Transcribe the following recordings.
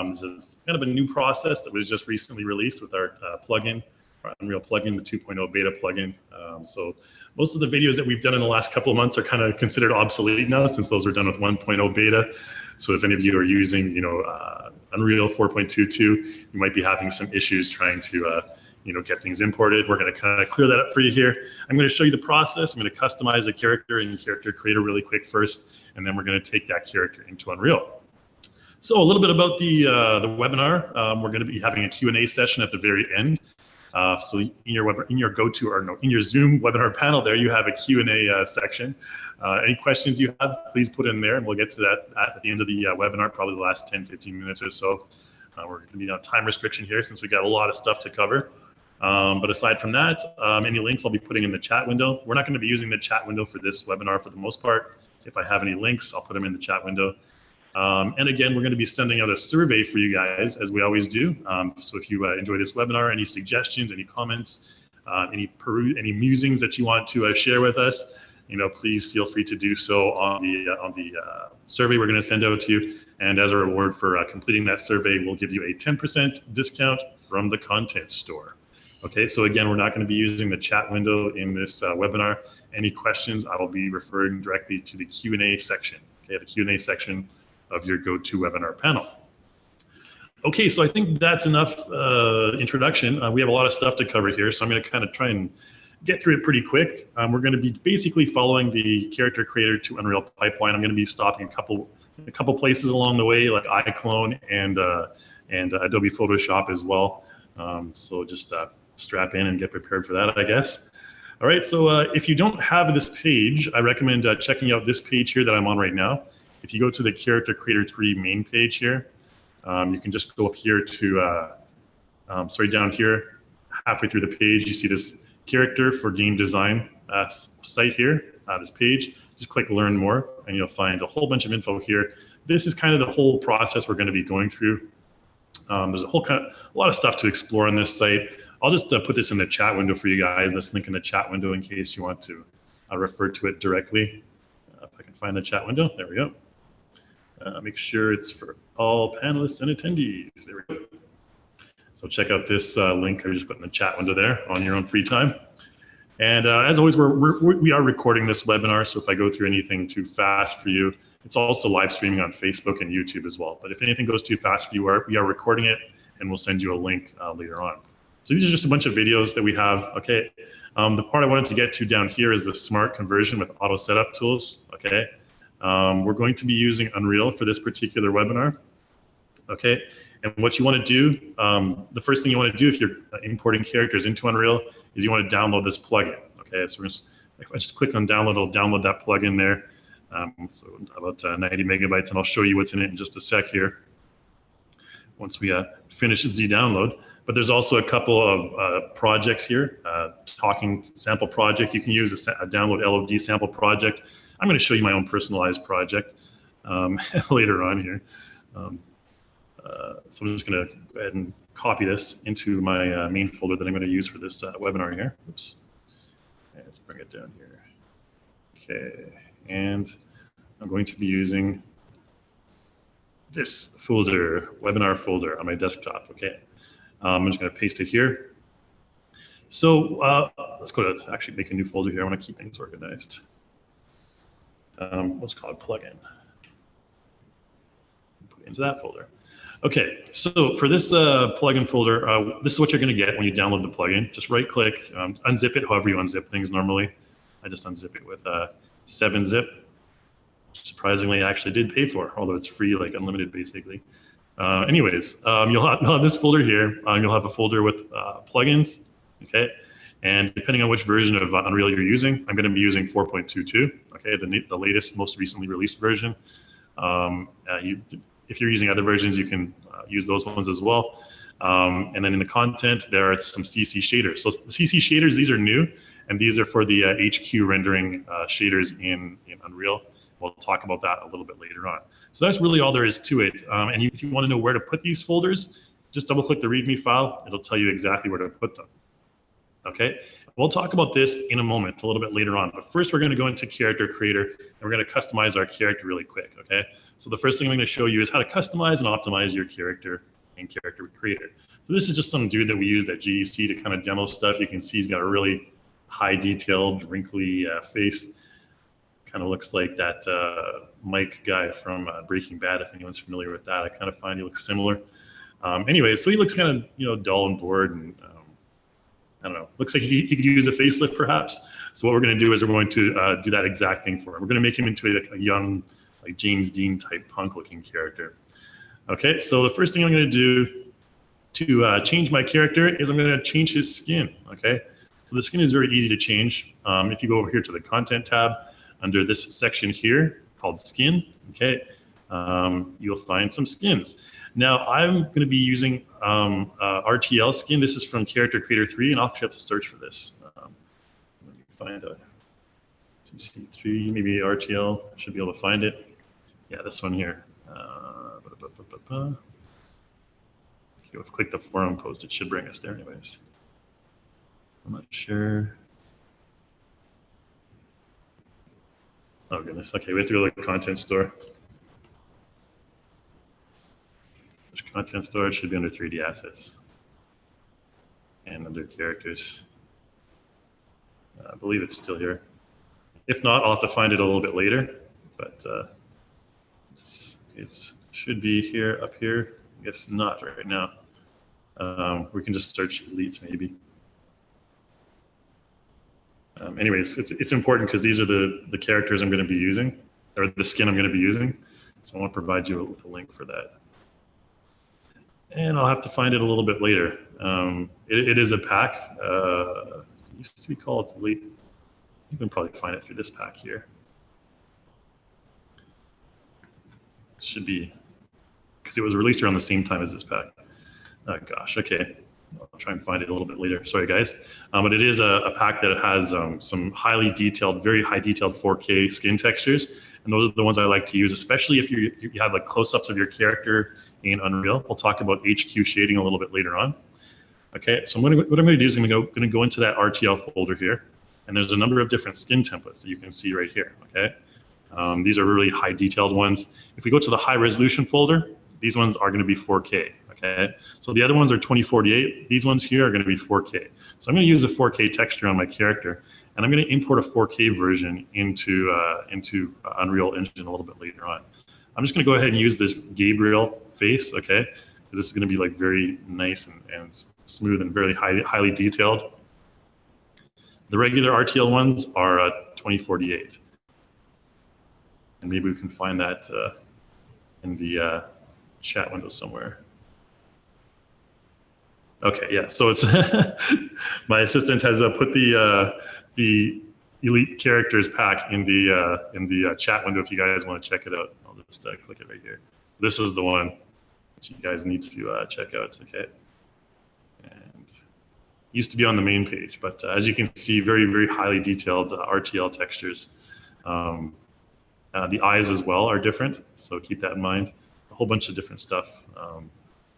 This is kind of a new process that was just recently released with our plugin, our Unreal plugin, the 2.0 beta plugin. So most of the videos that we've done in the last couple of months are kind of considered obsolete now, since those were done with 1.0 beta. So if any of you are using, Unreal 4.22, you might be having some issues trying to, get things imported. We're going to kind of clear that up for you here. I'm going to show you the process. I'm going to customize a character in Character Creator really quick first, and then we're going to take that character into Unreal. So a little bit about the webinar. We're going to be having a Q&A session at the very end. So in your Zoom webinar panel there, you have a Q&A section. Any questions you have, please put in there, and we'll get to that at the end of the webinar, probably the last 10, 15 minutes or so. We're going to be on time restriction here since we got a lot of stuff to cover. But aside from that, any links I'll be putting in the chat window. We're not going to be using the chat window for this webinar for the most part. If I have any links, I'll put them in the chat window. And again, we're going to be sending out a survey for you guys, as we always do. So if you enjoy this webinar, any suggestions, any comments, any musings that you want to share with us, please feel free to do so on the survey we're going to send out to you. And as a reward for completing that survey, we'll give you a 10% discount from the content store. Okay, so again, we're not going to be using the chat window in this webinar. Any questions, I will be referring directly to the Q&A section. Okay, the Q&A section of your GoToWebinar panel. Okay, so I think that's enough introduction. We have a lot of stuff to cover here, so I'm going to kind of try and get through it pretty quick. We're going to be basically following the Character Creator to Unreal pipeline. I'm going to be stopping a couple places along the way, like iClone and Adobe Photoshop as well. So just strap in and get prepared for that, I guess. All right, so if you don't have this page, I recommend checking out this page here that I'm on right now. If you go to the Character Creator 3 main page here, you can just go up here to, down here, halfway through the page, you see this Character for Game Design site here, this page. Just click Learn More, and you'll find a whole bunch of info here. This is kind of the whole process we're going to be going through. There's a lot of stuff to explore on this site. I'll just put this in the chat window for you guys, this link in the chat window in case you want to refer to it directly. If I can find the chat window, there we go. Make sure it's for all panelists and attendees. There we go. So check out this link I just put in the chat window there on your own free time. And as always, we are recording this webinar, so if I go through anything too fast for you, it's also live streaming on Facebook and YouTube as well. But if anything goes too fast for you, we are recording it, and we'll send you a link later on. So these are just a bunch of videos that we have. Okay, the part I wanted to get to down here is the smart conversion with auto setup tools. Okay. We're going to be using Unreal for this particular webinar, okay? And what you want to do, the first thing you want to do if you're importing characters into Unreal is you want to download this plugin, okay? So if I just click on download, it'll download that plugin there. So about 90 megabytes, and I'll show you what's in it in just a sec here once we finish the download. But there's also a couple of projects here. Talking sample project, you can use a download LOD sample project. I'm going to show you my own personalized project later on here. So I'm just going to go ahead and copy this into my main folder that I'm going to use for this webinar here. Oops. Okay, let's bring it down here. Okay, and I'm going to be using this folder, webinar folder on my desktop. Okay, I'm just going to paste it here. So let's go to actually make a new folder here. I want to keep things organized. Let's call it plugin. Put it into that folder. Okay, so for this plugin folder, this is what you're going to get when you download the plugin. Just right-click, unzip it however you unzip things normally. I just unzip it with 7-zip. Surprisingly, I actually did pay for, although it's free, like unlimited basically. Anyways, you'll have this folder here. You'll have a folder with plugins. Okay. And depending on which version of Unreal you're using, I'm going to be using 4.22, okay, the latest, most recently released version. If you're using other versions, you can use those ones as well. And then in the content, there are some CC shaders. So the CC shaders, these are new, and these are for the HQ rendering shaders in Unreal. We'll talk about that a little bit later on. So that's really all there is to it. And if you want to know where to put these folders, just double-click the README file. It'll tell you exactly where to put them. Okay, We'll talk about this in a moment, a little bit later on. But first, we're going to go into Character Creator, and we're going to customize our character really quick, okay? So the first thing I'm going to show you is how to customize and optimize your character in Character Creator. So this is just some dude that we used at GEC to kind of demo stuff. You can see he's got a really high detailed, wrinkly face. Kind of looks like that Mike guy from Breaking Bad, if anyone's familiar with that. I kind of find he looks similar. Anyway, so he looks kind of, dull and bored, and I don't know. Looks like he could use a facelift, perhaps. So what we're going to do is we're going to do that exact thing for him. We're going to make him into a young, like James Dean type punk-looking character. Okay, so the first thing I'm going to do to change my character is I'm going to change his skin. Okay, so the skin is very easy to change. If you go over here to the Content tab, under this section here called Skin, okay, you'll find some skins. Now, I'm going to be using RTL skin. This is from Character Creator 3, and I'll actually have to search for this. Let me find a CC3, maybe RTL. I should be able to find it. Yeah, this one here. Okay, we'll click the forum post. It should bring us there anyways. I'm not sure. Oh, goodness. Okay, we have to go to the content store. Content storage should be under 3D assets and under characters. I believe it's still here. If not, I'll have to find it a little bit later, but it should be here, up here. I guess not right now. We can just search elites maybe. Anyways, it's important because these are the characters I'm going to be using, or the skin I'm going to be using. So I want to provide you with a link for that. And I'll have to find it a little bit later. It is a pack. It used to be called Elite. You can probably find it through this pack here. It should be, because it was released around the same time as this pack. Oh gosh, okay. I'll try and find it a little bit later. Sorry guys. But it is a pack that has some highly detailed, very high detailed 4K skin textures. And those are the ones I like to use, especially if you have like close-ups of your character in Unreal. We'll talk about HQ shading a little bit later on. Okay, so what I'm going to do is I'm going to go into that RTL folder here, and there's a number of different skin templates that you can see right here. Okay, these are really high detailed ones. If we go to the high resolution folder, these ones are going to be 4K. Okay, so the other ones are 2048. These ones here are going to be 4K. So I'm going to use a 4K texture on my character, and I'm going to import a 4K version into Unreal Engine a little bit later on. I'm just going to go ahead and use this Gabriel face, okay? Because this is going to be like very nice and smooth and very highly detailed. The regular RTL ones are 2048. And maybe we can find that in the chat window somewhere. Okay, yeah, so it's my assistant has put the Elite Characters pack in the chat window if you guys want to check it out. I'll just click it right here. This is the one that you guys need to check out, okay? And used to be on the main page, but as you can see, very, very highly detailed RTL textures. The eyes as well are different, so keep that in mind. A whole bunch of different stuff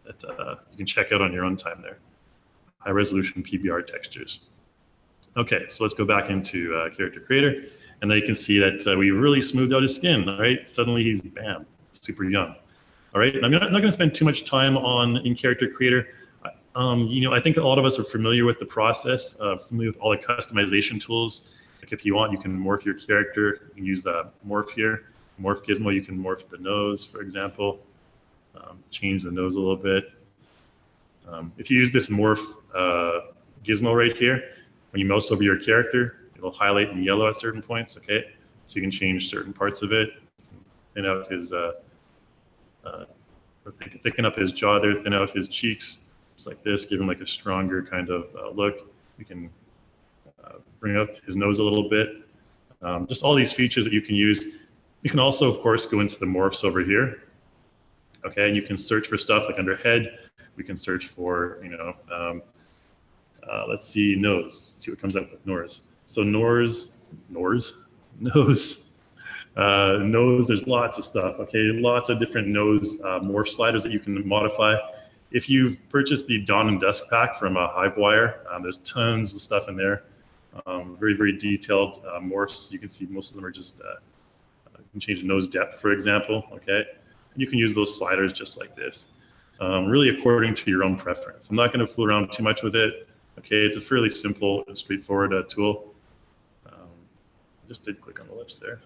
that you can check out on your own time there. High resolution PBR textures. Okay, so let's go back into Character Creator, and then you can see that we really smoothed out his skin, all right? Suddenly he's, bam, super young. All right, and I'm not going to spend too much time in Character Creator. I think a lot of us are familiar with the process, familiar with all the customization tools. Like if you want, you can morph your character. You can use the morph here. Morph gizmo, you can morph the nose, for example. Change the nose a little bit. If you use this morph gizmo right here, when you mouse over your character, it'll highlight in yellow at certain points, okay? So you can change certain parts of it. Thin out his, thicken up his jaw there, thin out his cheeks, just like this, give him like a stronger kind of look. You can bring up his nose a little bit. Just all these features that you can use. You can also, of course, go into the morphs over here. Okay, and you can search for stuff like under head. We can search for, let's see, nose. Let's see what comes up with nose. So nose. There's lots of stuff. Okay, lots of different nose morph sliders that you can modify. If you've purchased the Dawn and Dusk pack from Hivewire, there's tons of stuff in there. Very, very detailed morphs. You can see most of them are just, you can change nose depth, for example, okay? And you can use those sliders just like this, really according to your own preference. I'm not gonna fool around too much with it, okay? It's a fairly simple and straightforward tool. I just did click on the lips there.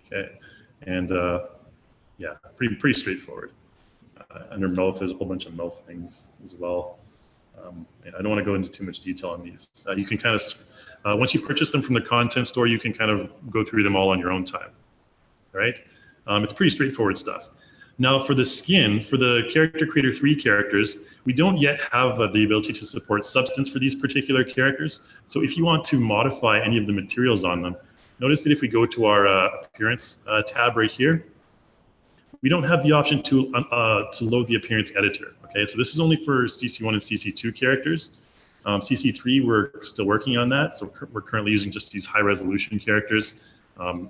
Okay, and yeah, pretty straightforward. Under mouth, there's a whole bunch of mouth things as well. And I don't want to go into too much detail on these. You can kind of, once you purchase them from the content store, you can kind of go through them all on your own time, right? It's pretty straightforward stuff. Now for the skin, for the Character Creator 3 characters, we don't yet have the ability to support substance for these particular characters. So if you want to modify any of the materials on them, notice that if we go to our appearance tab right here, we don't have the option to load the appearance editor. Okay, so this is only for CC1 and CC2 characters. CC3, we're still working on that, so we're currently using just these high resolution characters.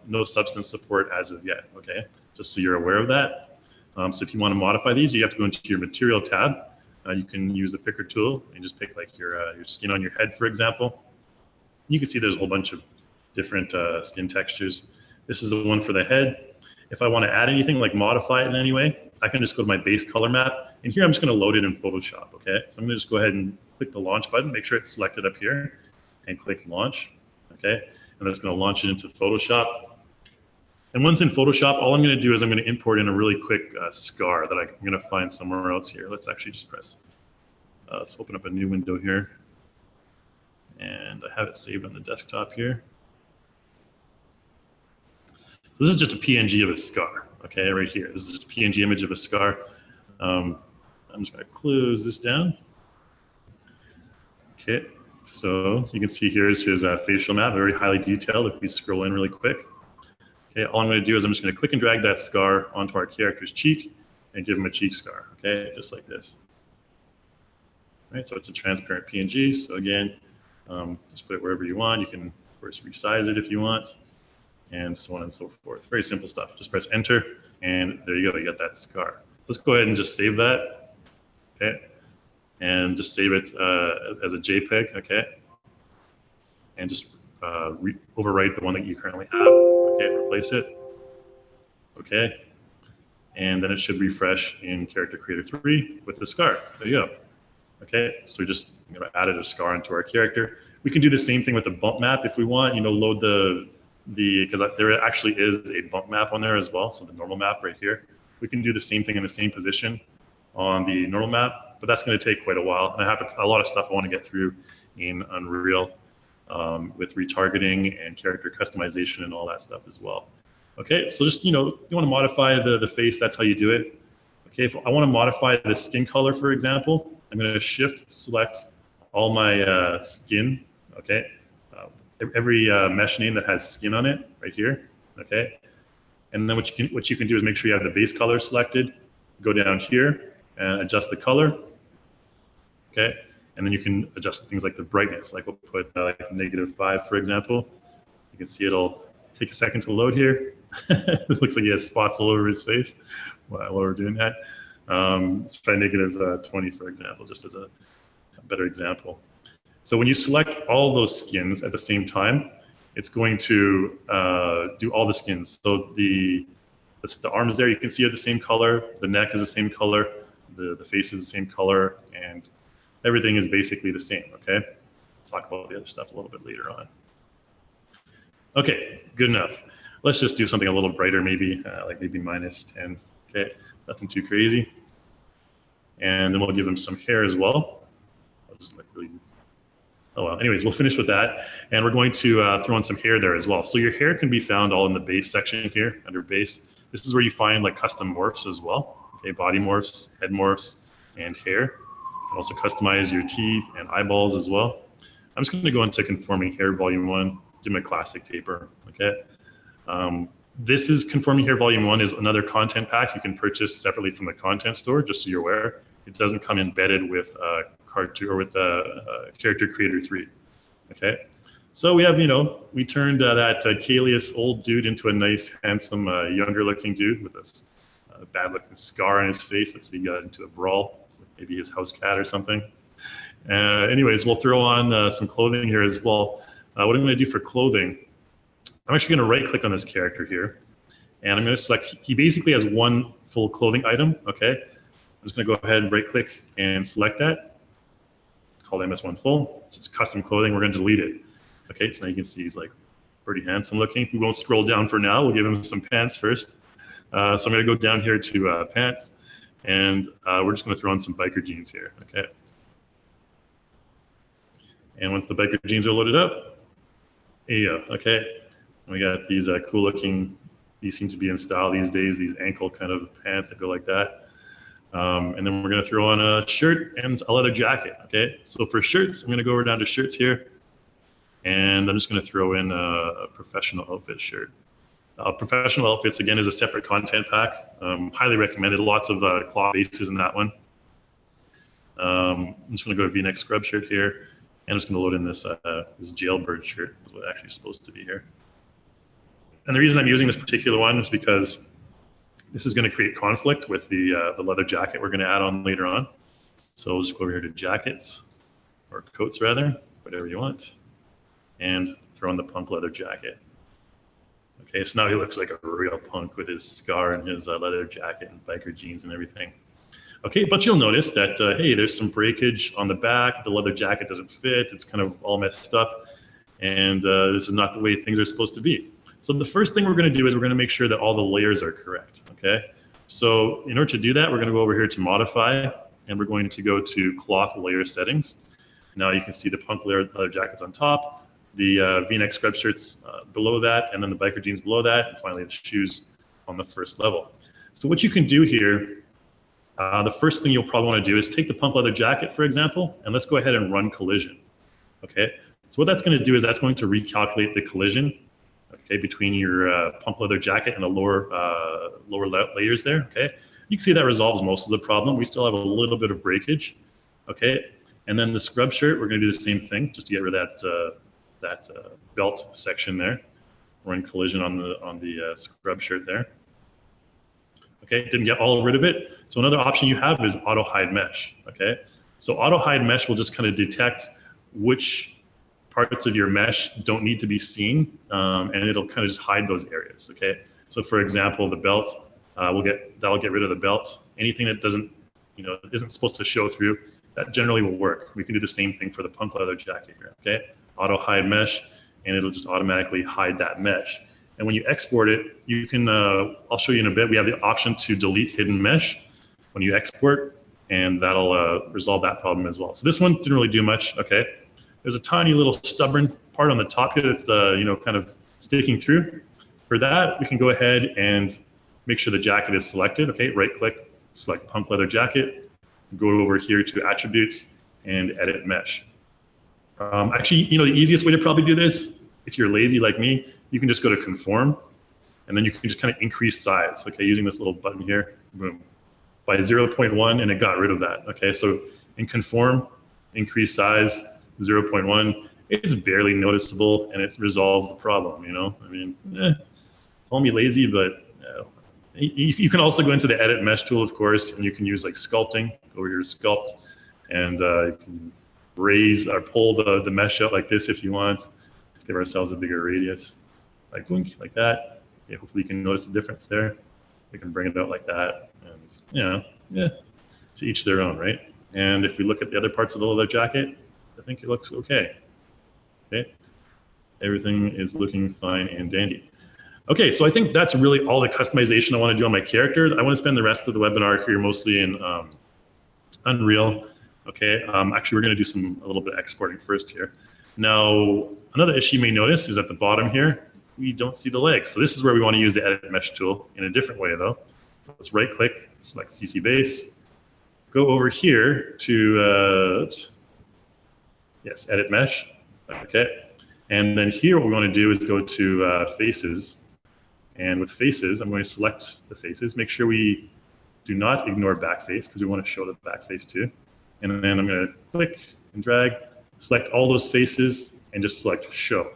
No substance support as of yet, okay? Just so you're aware of that. So if you want to modify these, you have to go into your material tab. You can use the picker tool and just pick like your skin on your head, for example. You can see there's a whole bunch of different skin textures. This is the one for the head. If I want to add anything, like modify it in any way, I can just go to my base color map. And here I'm just going to load it in Photoshop, okay? So I'm going to just go ahead and click the launch button, make sure it's selected up here, and click launch, okay? And that's going to launch it into Photoshop. And once in Photoshop, all I'm going to do is I'm going to import in a really quick scar that I'm going to find somewhere else here. Let's actually just press, let's open up a new window here. And I have it saved on the desktop here. So this is just a PNG of a scar, okay, right here. This is just a PNG image of a scar. I'm just going to close this down. Okay, so you can see here's his facial map, very highly detailed if we scroll in really quick. Okay, all I'm going to do is I'm just going to click and drag that scar onto our character's cheek and give him a cheek scar, okay, just like this. All right, so it's a transparent PNG, so again, just put it wherever you want. You can, of course, resize it if you want, and so on and so forth. Very simple stuff. Just press enter, and there you go, you got that scar. Let's go ahead and just save that, okay? And just save it as a JPEG, okay? And just overwrite the one that you currently have, okay? Replace it, okay? And then it should refresh in Character Creator 3 with the scar. There you go, okay? So we just added a scar into our character. We can do the same thing with the bump map if we want, load because there actually is a bump map on there as well, so the normal map right here. We can do the same thing in the same position on the normal map, but that's going to take quite a while. And I have a lot of stuff I want to get through in Unreal with retargeting and character customization and all that stuff as well. Okay, so just, you want to modify the face, that's how you do it. Okay, if I want to modify the skin color, for example, I'm going to shift select all my skin, okay? Every mesh name that has skin on it right here, okay? And then what you can do is make sure you have the base color selected, go down here and adjust the color, okay? And then you can adjust things like the brightness, like we'll put like -5, for example. You can see it'll take a second to load here. It looks like he has spots all over his face while we're doing that. Let's try -20, for example, just as a better example. So when you select all those skins at the same time, it's going to do all the skins. So the arms there, you can see are the same color, the neck is the same color, the face is the same color, and everything is basically the same, okay? I'll talk about the other stuff a little bit later on. Okay, good enough. Let's just do something a little brighter, maybe, like maybe -10, okay? Nothing too crazy. And then we'll give him some hair as well. I'll just like really, oh well, anyways, we'll finish with that. And we're going to throw in some hair there as well. So your hair can be found all in the base section here, under base. This is where you find like custom morphs as well. Okay, body morphs, head morphs, and hair. You can also customize your teeth and eyeballs as well. I'm just going to go into conforming hair volume 1, give him a classic taper, okay? This is conforming hair volume 1 is another content pack you can purchase separately from the content store, just so you're aware. It doesn't come embedded with Cartoon or with Character Creator 3, okay? So we have, we turned that Kalius old dude into a nice, handsome, younger-looking dude with a bad-looking scar on his face. Looks like he got into a brawl with maybe his house cat or something. Anyways, we'll throw on some clothing here as well. What I'm going to do for clothing, I'm actually going to right click on this character here, and I'm going to select, he basically has one full clothing item, okay? I'm just going to go ahead and right click and select that. It's called MS1 full. It's custom clothing, we're going to delete it. Okay, so now you can see he's like pretty handsome looking. We won't scroll down for now, we'll give him some pants first. So I'm going to go down here to pants, and we're just going to throw on some biker jeans here, okay? And once the biker jeans are loaded up, yeah, okay. We got these cool looking, these seem to be in style these days, these ankle kind of pants that go like that. And then we're going to throw on a shirt and a leather jacket, okay? So for shirts, I'm going to go over down to shirts here, and I'm just going to throw in a professional outfit shirt. Professional outfits, again, is a separate content pack. Highly recommended, lots of cloth bases in that one. I'm just going to go to V-neck scrub shirt here. And I'm just going to load in this, this jailbird shirt, is what it actually is supposed to be here. And the reason I'm using this particular one is because this is going to create conflict with the leather jacket we're going to add on later on. So we'll just go over here to jackets, or coats rather, whatever you want, and throw on the punk leather jacket. Okay, so now he looks like a real punk with his scar and his leather jacket and biker jeans and everything. Okay, but you'll notice that, hey, there's some breakage on the back, the leather jacket doesn't fit, it's kind of all messed up, and this is not the way things are supposed to be. So the first thing we're going to do is we're going to make sure that all the layers are correct, okay? So in order to do that, we're going to go over here to Modify, and we're going to go to Cloth Layer Settings. Now you can see the punk leather jackets on top, the V-neck scrub shirts below that, and then the biker jeans below that, and finally the shoes on the first level. So what you can do here, the first thing you'll probably want to do is take the pump leather jacket, for example, and let's go ahead and run collision. Okay, so what that's going to do is that's going to recalculate the collision, okay, between your pump leather jacket and the lower layers there. Okay, you can see that resolves most of the problem. We still have a little bit of breakage. Okay, and then the scrub shirt, we're going to do the same thing just to get rid of that belt section there. Run collision on the scrub shirt there. Okay, didn't get all rid of it. So another option you have is auto hide mesh. Okay, so auto hide mesh will just kind of detect which parts of your mesh don't need to be seen, and it'll kind of just hide those areas. Okay, so for example, the belt, that'll get rid of the belt. Anything that doesn't, isn't supposed to show through, that generally will work. We can do the same thing for the punk leather jacket here. Okay, auto hide mesh, and it'll just automatically hide that mesh. And when you export it, you can, I'll show you in a bit, we have the option to delete hidden mesh when you export, and that'll resolve that problem as well. So this one didn't really do much, okay? There's a tiny little stubborn part on the top here that's kind of sticking through. For that, we can go ahead and make sure the jacket is selected, okay? Right click, select pump leather jacket, go over here to attributes and edit mesh. Actually, the easiest way to probably do this, if you're lazy like me, you can just go to conform, and then you can just kind of increase size, okay, using this little button here, boom, by 0.1, and it got rid of that, okay? So in conform, increase size, 0.1, it's barely noticeable, and it resolves the problem, I mean, call me lazy, but you can also go into the edit mesh tool, of course, and you can use like sculpting, go over here to sculpt, and you can raise or pull the mesh out like this if you want. Let's give ourselves a bigger radius, like blink, like that. Yeah, hopefully you can notice the difference there. We can bring it out like that, and yeah, to each their own, right? And if we look at the other parts of the leather jacket, I think it looks okay. Okay, everything is looking fine and dandy. Okay, so I think that's really all the customization I want to do on my character. I want to spend the rest of the webinar here mostly in Unreal. Okay, actually we're going to do a little bit of exporting first here. Now, another issue you may notice is at the bottom here, we don't see the legs. So this is where we want to use the edit mesh tool in a different way though. So let's right click, select CC base, go over here to, yes, edit mesh, okay. And then here what we want to do is go to faces. And with faces, I'm going to select the faces. Make sure we do not ignore back face because we want to show the back face too. And then I'm going to click and drag, select all those faces, and just select show,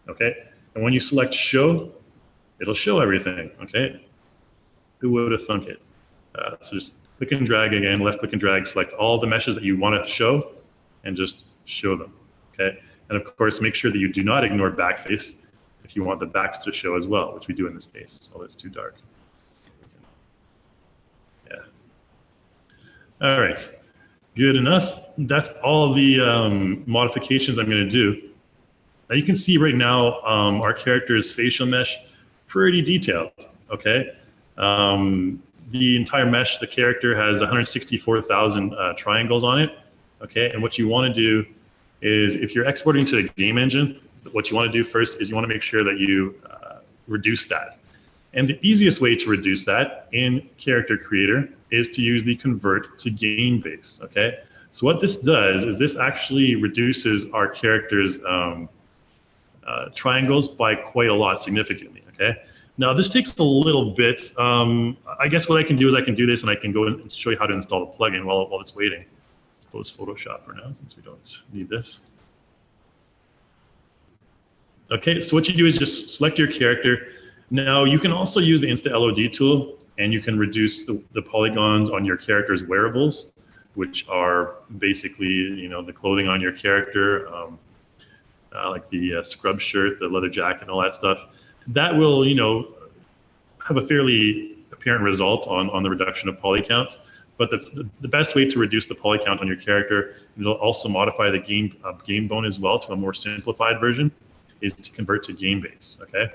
okay? And when you select show, it'll show everything, okay? Who would have thunk it? So just click and drag again, left click and drag, select all the meshes that you want to show, and just show them, okay? And of course, make sure that you do not ignore backface if you want the backs to show as well, which we do in this case. Oh, that's too dark. Yeah. All right, good enough. That's all the modifications I'm going to do. Now you can see right now our character's facial mesh, pretty detailed, okay? The entire mesh, the character has 164,000 triangles on it, okay? And what you want to do is, if you're exporting to a game engine, what you want to do first is you want to make sure that you reduce that. And the easiest way to reduce that in Character Creator is to use the convert to game base, okay? So what this does is this actually reduces our character's triangles by quite a lot, significantly, okay? Now this takes a little bit. I guess what I can do is I can do this and I can go and show you how to install the plugin while it's waiting. Let's close Photoshop for now, since we don't need this. Okay, so what you do is just select your character. Now you can also use the Insta LOD tool, and you can reduce the polygons on your character's wearables, which are basically, you know, the clothing on your character, like the scrub shirt, the leather jacket, and all that stuff. That will, you know, have a fairly apparent result on the reduction of poly counts. But the best way to reduce the poly count on your character, and it'll also modify the game bone as well to a more simplified version, is to convert to game base, okay?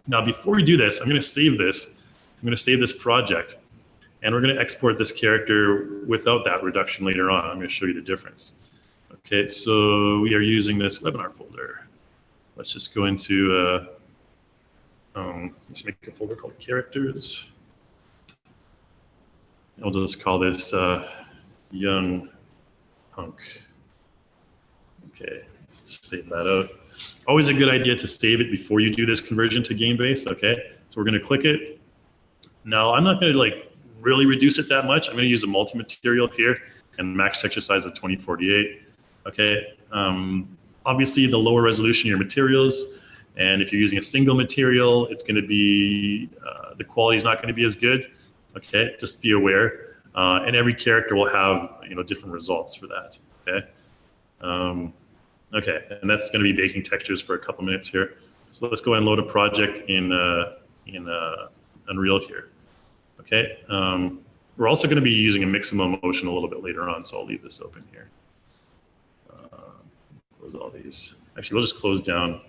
Now before we do this, I'm going to save this. I'm going to save this project, and we're going to export this character without that reduction later on. I'm going to show you the difference. Okay, so we are using this webinar folder. Let's just go into, let's make a folder called characters. I'll just call this young punk. Okay, let's just save that out. Always a good idea to save it before you do this conversion to game base, okay? So we're gonna click it. Now I'm not gonna like really reduce it that much. I'm gonna use a multi-material here and max texture size of 2048, okay? Obviously the lower resolution your materials, and if you're using a single material, it's gonna be, the quality is not gonna be as good, okay? Just be aware. And every character will have, you know, different results for that, okay? Okay, and that's going to be baking textures for a couple minutes here. So let's go and load a project in Unreal here. Okay, we're also going to be using a Mixamo motion a little bit later on, so I'll leave this open here. Close all these. Actually, we'll just close down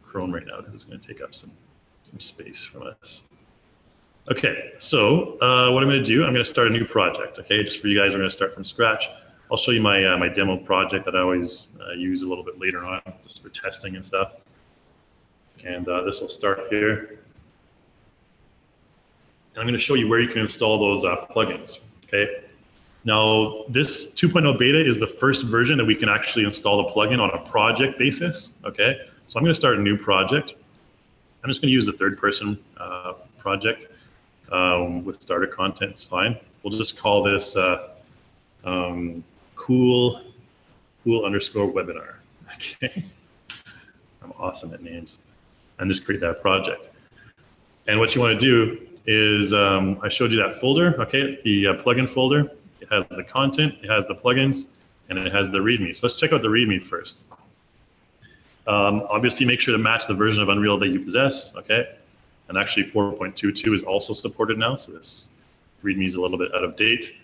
Chrome right now because it's going to take up some space from us. Okay, so what I'm going to do, I'm going to start a new project. Okay, just for you guys, we're going to start from scratch. I'll show you my my demo project that I always use a little bit later on, just for testing and stuff. And this will start here. And I'm going to show you where you can install those plugins. Okay. Now this 2.0 beta is the first version that we can actually install the plugin on a project basis. Okay. So I'm going to start a new project. I'm just going to use the third-person project with starter content. It's fine. We'll just call this. Cool underscore webinar. Okay, I'm awesome at names. And just create that project. And what you want to do is, I showed you that folder. Okay, the plugin folder. It has the content, it has the plugins, and it has the README. So let's check out the README first. Obviously, make sure to match the version of Unreal that you possess. Okay, and actually 4.22 is also supported now. So this README is a little bit out of date.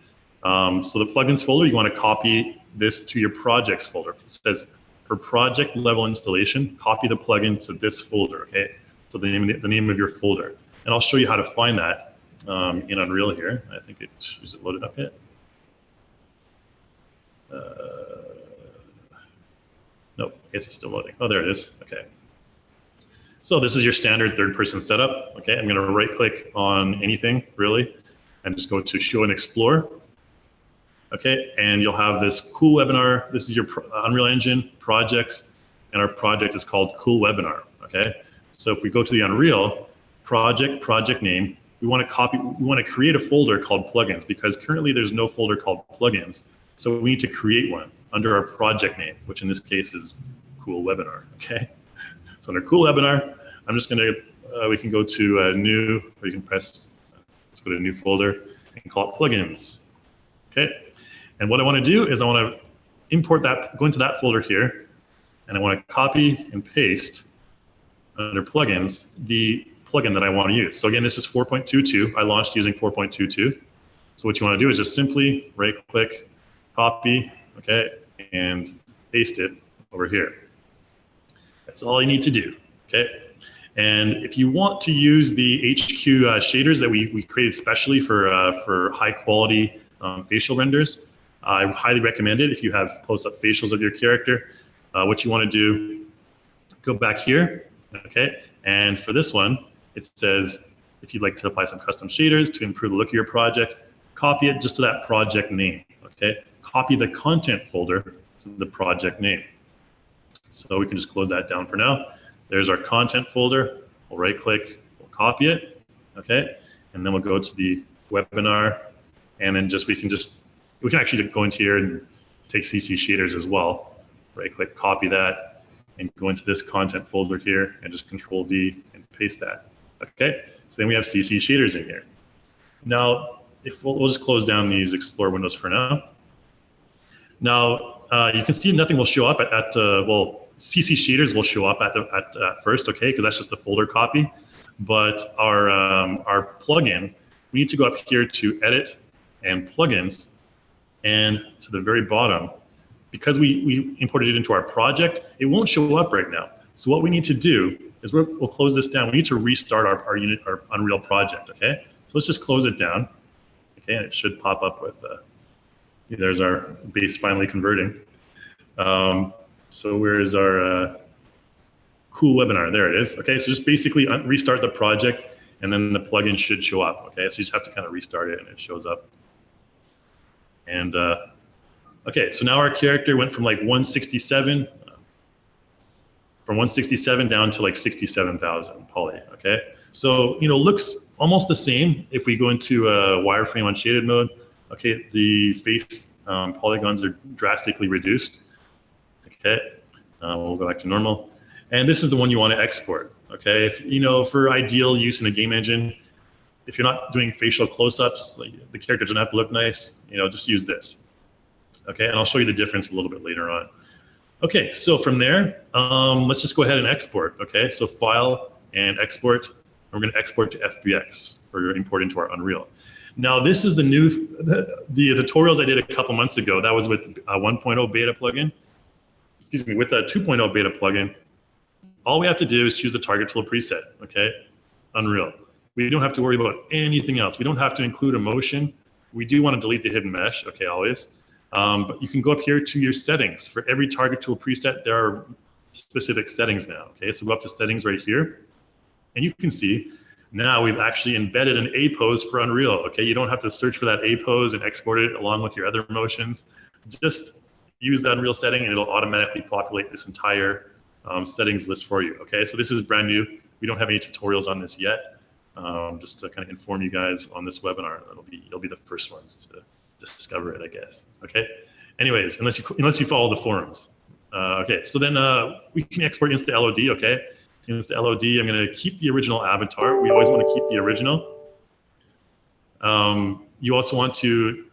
So the plugins folder, you want to copy this to your projects folder. It says for project level installation, copy the plugin to this folder, okay? So the name of your folder. And I'll show you how to find that in Unreal here. I think is it loaded up yet? Nope, I guess it's still loading. Oh, there it is, okay. So this is your standard third-person setup, okay? I'm gonna right-click on anything, really, and just go to Show and Explore. Okay, and you'll have this cool webinar. This is your Unreal Engine projects, and our project is called Cool Webinar. Okay, so if we go to the Unreal project name, we want to create a folder called plugins, because currently there's no folder called plugins. So we need to create one under our project name, which in this case is Cool Webinar. Okay, so under Cool Webinar, I'm just gonna we can go to new, or you can press. Let's go to a new folder and call it plugins. Okay. And what I want to do is I want to import that, go into that folder here, and I want to copy and paste under plugins the plugin that I want to use. So again, this is 4.22. I launched using 4.22. So what you want to do is just simply right-click, copy, okay, and paste it over here. That's all you need to do, okay? And if you want to use the HQ shaders that we created specially for high-quality facial renders, I highly recommend it if you have close-up facials of your character. What you want to do, go back here, okay? And for this one, it says if you'd like to apply some custom shaders to improve the look of your project, copy it just to that project name, okay? Copy the content folder to the project name. So we can just close that down for now. There's our content folder. We'll right-click, we'll copy it, okay? And then we'll go to the webinar, and then we can actually go into here and take CC shaders as well. Right-click, copy that, and go into this content folder here, and just Control V and paste that. Okay, so then we have CC shaders in here. Now, if we'll just close down these Explorer windows for now. Now, you can see nothing will show up well, CC shaders will show up at first, okay, because that's just a folder copy. But our plugin, we need to go up here to Edit and Plugins, and to the very bottom, because we imported it into our project, it won't show up right now. So what we need to do is we'll close this down. We need to restart our Unreal project, okay? So let's just close it down, okay? And it should pop up with, there's our base finally converting. So where is our cool webinar? There it is, okay? So just basically restart the project, and then the plugin should show up, okay? So you just have to kind of restart it, and it shows up. And okay, so now our character went from like 167, down to like 67,000 poly, okay? So, looks almost the same if we go into wireframe unshaded mode. Okay, the face polygons are drastically reduced. Okay, we'll go back to normal. And this is the one you want to export, okay? If, for ideal use in a game engine, if you're not doing facial close-ups, like the character doesn't have to look nice, just use this. Okay, and I'll show you the difference a little bit later on. Okay, so from there, let's just go ahead and export. Okay, so File and Export. We're going to export to FBX for import into our Unreal. Now this is the new, the tutorials I did a couple months ago. That was with a 1.0 beta plugin. Excuse me, with a 2.0 beta plugin. All we have to do is choose the target tool preset. Okay, Unreal. We don't have to worry about anything else. We don't have to include a motion. We do want to delete the hidden mesh. Okay, always. But you can go up here to your settings. For every target tool preset, there are specific settings now. Okay, so go up to settings right here, and you can see now we've actually embedded an A pose for Unreal. Okay, you don't have to search for that A pose and export it along with your other motions. Just use the Unreal setting, and it'll automatically populate this entire settings list for you. Okay, so this is brand new. We don't have any tutorials on this yet. Just to kind of inform you guys on this webinar, you'll be the first ones to discover it, I guess. Okay. Anyways, unless you follow the forums. Okay. So then we can export Insta LOD. Okay. Insta LOD. I'm going to keep the original avatar. We always want to keep the original. You also want to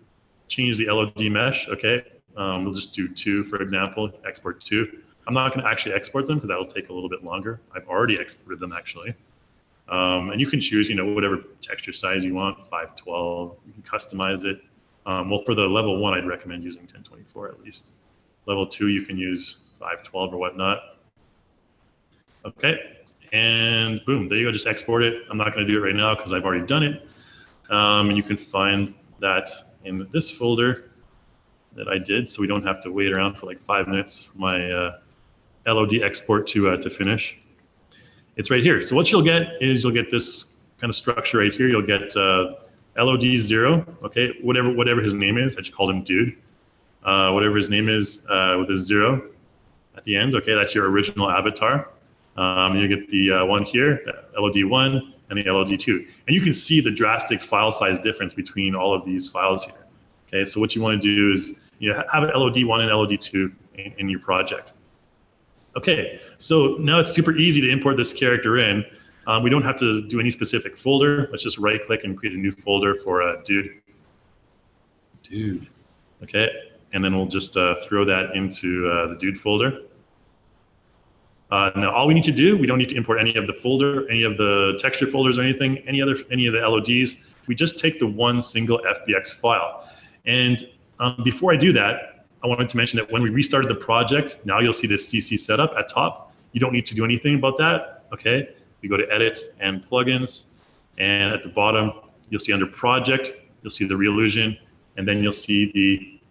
change the LOD mesh. Okay. We'll just do 2, for example. Export 2. I'm not going to actually export them because that will take a little bit longer. I've already exported them actually. And you can choose, whatever texture size you want, 512. You can customize it. Well, for the level 1, I'd recommend using 1024 at least. Level 2, you can use 512 or whatnot. Okay, and boom, there you go. Just export it. I'm not going to do it right now because I've already done it. And you can find that in this folder that I did, so we don't have to wait around for like 5 minutes for my LOD export to finish. It's right here. So what you'll get is you'll get this kind of structure right here. You'll get LOD 0, okay, whatever his name is. I just called him dude. Whatever his name is with a 0 at the end, okay, that's your original avatar. You get the one here, LOD 1, and the LOD 2. And you can see the drastic file size difference between all of these files here. Okay, so what you want to do is have an LOD 1 and LOD 2 in your project. Okay, so now it's super easy to import this character in. We don't have to do any specific folder. Let's just right-click and create a new folder for dude. Okay, and then we'll just throw that into the dude folder. Now, all we need to do, we don't need to import any of the folder, any of the texture folders or anything, any of the LODs. We just take the one single FBX file. And before I do that, I wanted to mention that when we restarted the project, now you'll see this CC setup at top. You don't need to do anything about that, okay? We go to Edit and Plugins, and at the bottom, you'll see under Project, you'll see the Reallusion, and then you'll see the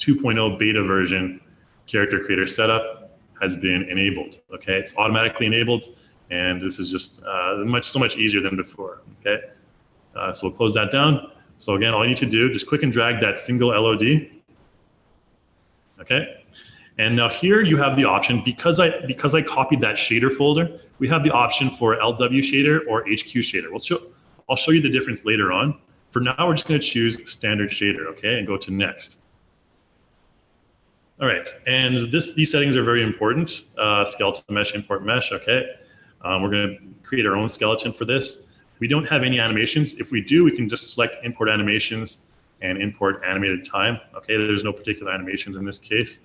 2.0 beta version character creator setup has been enabled, okay? It's automatically enabled, and this is just so much easier than before, okay? So we'll close that down. So again, all you need to do, just click and drag that single LOD, okay? And now here you have the option, because I copied that shader folder, we have the option for LW shader or HQ shader. I'll show you the difference later on. For now, we're just gonna choose standard shader, okay, and go to next. All right, and these settings are very important. Skeleton mesh, import mesh, okay. We're gonna create our own skeleton for this. We don't have any animations. If we do, we can just select import animations and import animated time. Okay, there's no particular animations in this case.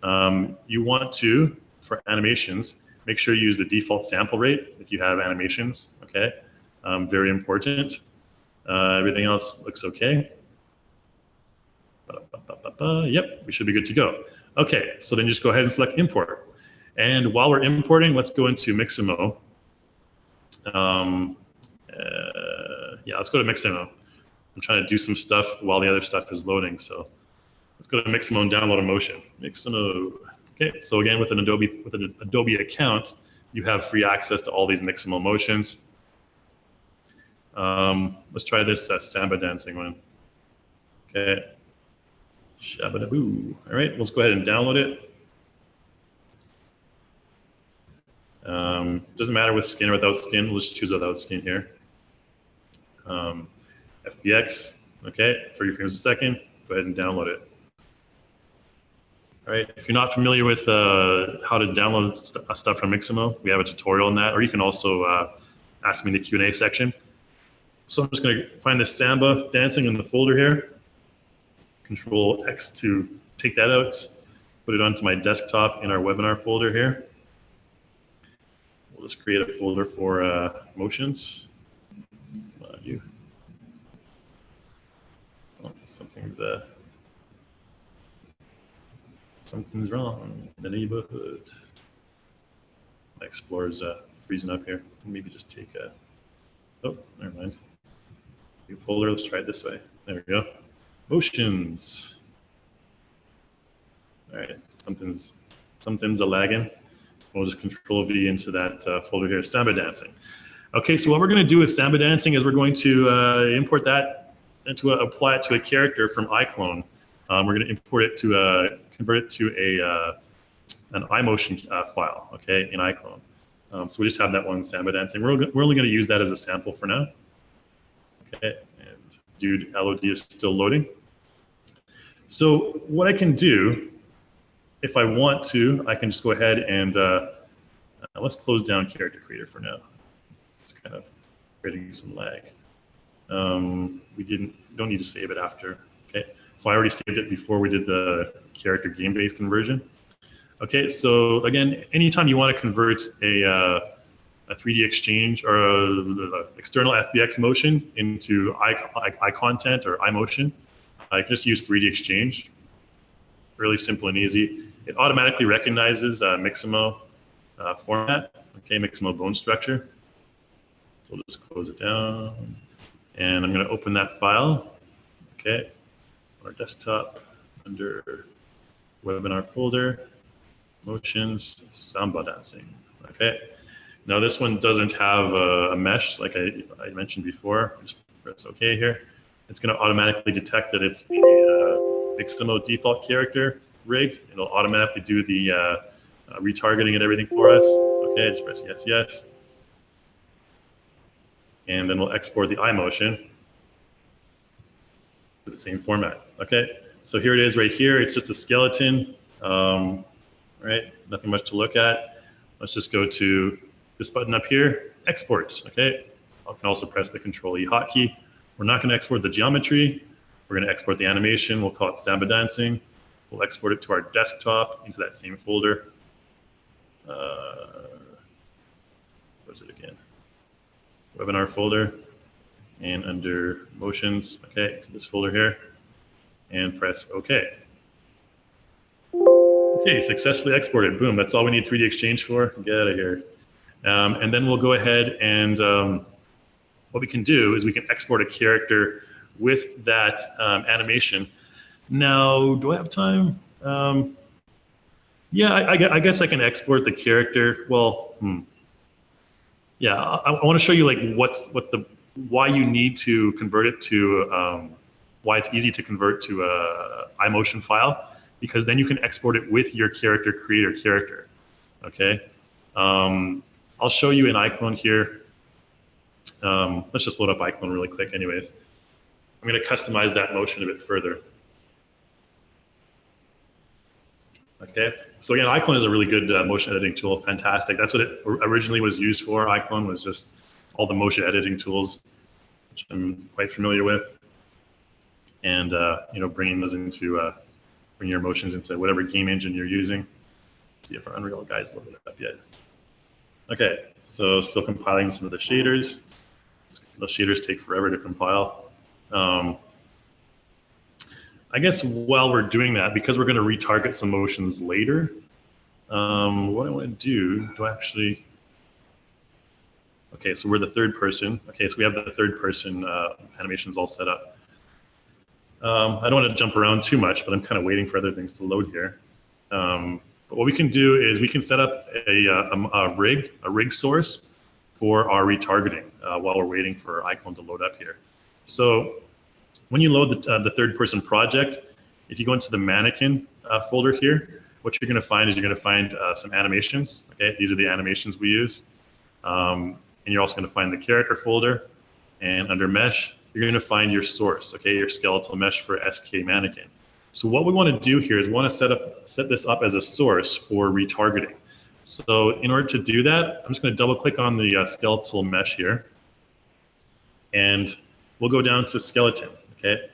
You want to, for animations, make sure you use the default sample rate if you have animations, okay? Very important. Everything else looks okay. Yep, we should be good to go. Okay, so then just go ahead and select import. And while we're importing, let's go into Mixamo. Yeah, let's go to Mixamo. I'm trying to do some stuff while the other stuff is loading, so let's go to Mixamo and download a motion. Mixamo. Okay, so again, with an Adobe account, you have free access to all these Mixamo motions. Let's try this Samba dancing one. Okay. Shabadaboo. All right, let's go ahead and download it. Doesn't matter with skin or without skin. We'll just choose without skin here. FBX, okay, 30 frames a second. Go ahead and download it. All right, if you're not familiar with how to download stuff from Mixamo, we have a tutorial on that, or you can also ask me in the Q&A section. So I'm just going to find this Samba dancing in the folder here. Control X to take that out, put it onto my desktop in our webinar folder here. We'll just create a folder for motions. Something's wrong in the neighborhood. My Explorer's freezing up here. Maybe just take a, oh, never mind. New folder, let's try it this way. There we go. Motions. All right, something's a lagging. We'll just Control V into that folder here, Samba dancing. Okay, so what we're going to do with Samba dancing is we're going to import that and to apply it to a character from iClone. We're going to import it to convert it to an iMotion file, okay, in iClone. So we just have that one Samba dancing. We're only going to use that as a sample for now. Okay, and dude, LOD is still loading. So what I can do, if I want to, I can just go ahead and let's close down Character Creator for now. It's kind of creating some lag. We don't need to save it after. Okay, so I already saved it before we did the character game-based conversion. Okay, so again, anytime you want to convert a 3D exchange or an external FBX motion into iContent or iMotion, I can just use 3D exchange. Really simple and easy. It automatically recognizes Mixamo format, okay, Mixamo bone structure. So we'll just close it down. And I'm going to open that file, okay, on our desktop under webinar folder, motions, Samba dancing, okay. Now this one doesn't have a mesh like I mentioned before. Just press OK here. It's going to automatically detect that it's a Mixamo default character rig. It'll automatically do the retargeting and everything for us. Okay, just press yes, yes. And then we'll export the iMotion to the same format. Okay, so here it is right here. It's just a skeleton, right? Nothing much to look at. Let's just go to this button up here, export, okay? I can also press the Control-E hotkey. We're not gonna export the geometry. We're gonna export the animation. We'll call it Samba dancing. We'll export it to our desktop into that same folder. Where's it again? Webinar folder, and under motions, okay, to this folder here, and press OK. Okay, successfully exported. Boom, that's all we need 3D Exchange for. Get out of here. And then we'll go ahead and what we can do is we can export a character with that animation. Now, do I have time? Yeah, I guess I can export the character. Well, yeah, I want to show you like why you need to convert it to why it's easy to convert to a iMotion file, because then you can export it with your character creator character. Okay, I'll show you in iClone here. Let's just load up iClone really quick. Anyways, I'm going to customize that motion a bit further. Okay, so again, iClone is a really good motion editing tool. Fantastic. That's what it originally was used for. iClone was just all the motion editing tools, which I'm quite familiar with, and you know, bringing those into bring your motions into whatever game engine you're using. Let's see if our Unreal guys loaded it up yet. Okay, so still compiling some of the shaders. Those shaders take forever to compile. I guess while we're doing that, because we're going to retarget some motions later, what I want to do I actually, okay, so we're the third person. Okay, so we have the third person animations all set up. I don't want to jump around too much, but I'm kind of waiting for other things to load here. But what we can do is we can set up a rig source for our retargeting while we're waiting for iClone to load up here. So when you load the third person project, if you go into the mannequin folder here, what you're going to find is you're going to find some animations. Okay, these are the animations we use. And you're also going to find the character folder, and under mesh, you're going to find your source, okay, your skeletal mesh for SK mannequin. So what we want to do here is we want to set this up as a source for retargeting. So in order to do that, I'm just going to double click on the skeletal mesh here, and we'll go down to skeleton, okay?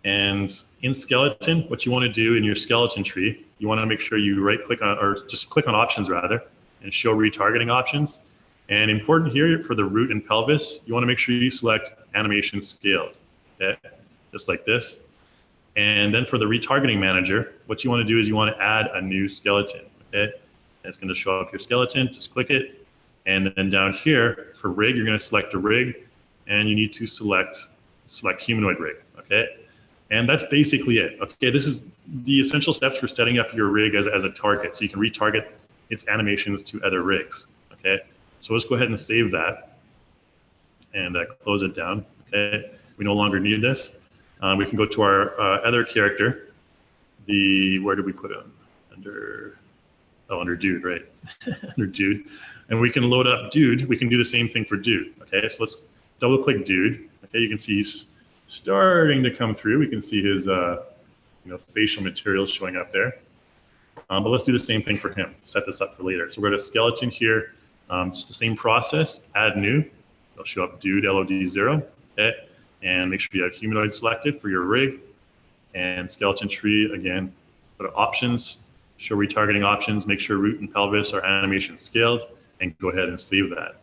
And in skeleton, what you want to do in your skeleton tree, you want to make sure you right click on, or just click on options rather, and show retargeting options. And important here for the root and pelvis, you want to make sure you select animation scaled, okay? Just like this. And then for the retargeting manager, what you want to do is you want to add a new skeleton, okay? And it's going to show up your skeleton, just click it. And then down here for rig, you're going to select a rig, and you need to select humanoid rig, okay? And that's basically it, okay? This is the essential steps for setting up your rig as a target, so you can retarget its animations to other rigs, okay? So let's go ahead and save that and close it down, okay? We no longer need this. We can go to our other character, where did we put him? Under dude, right? Under dude. And we can load up dude. We can do the same thing for dude, okay? So let's double click dude. Okay, you can see he's starting to come through. We can see his facial materials showing up there. But let's do the same thing for him. Set this up for later. So we're at a skeleton here. Just the same process. Add new. It'll show up dude LOD0. Okay, and make sure you have humanoid selected for your rig. And skeleton tree again. Go to options. Show retargeting options. Make sure root and pelvis are animation scaled, and go ahead and save that.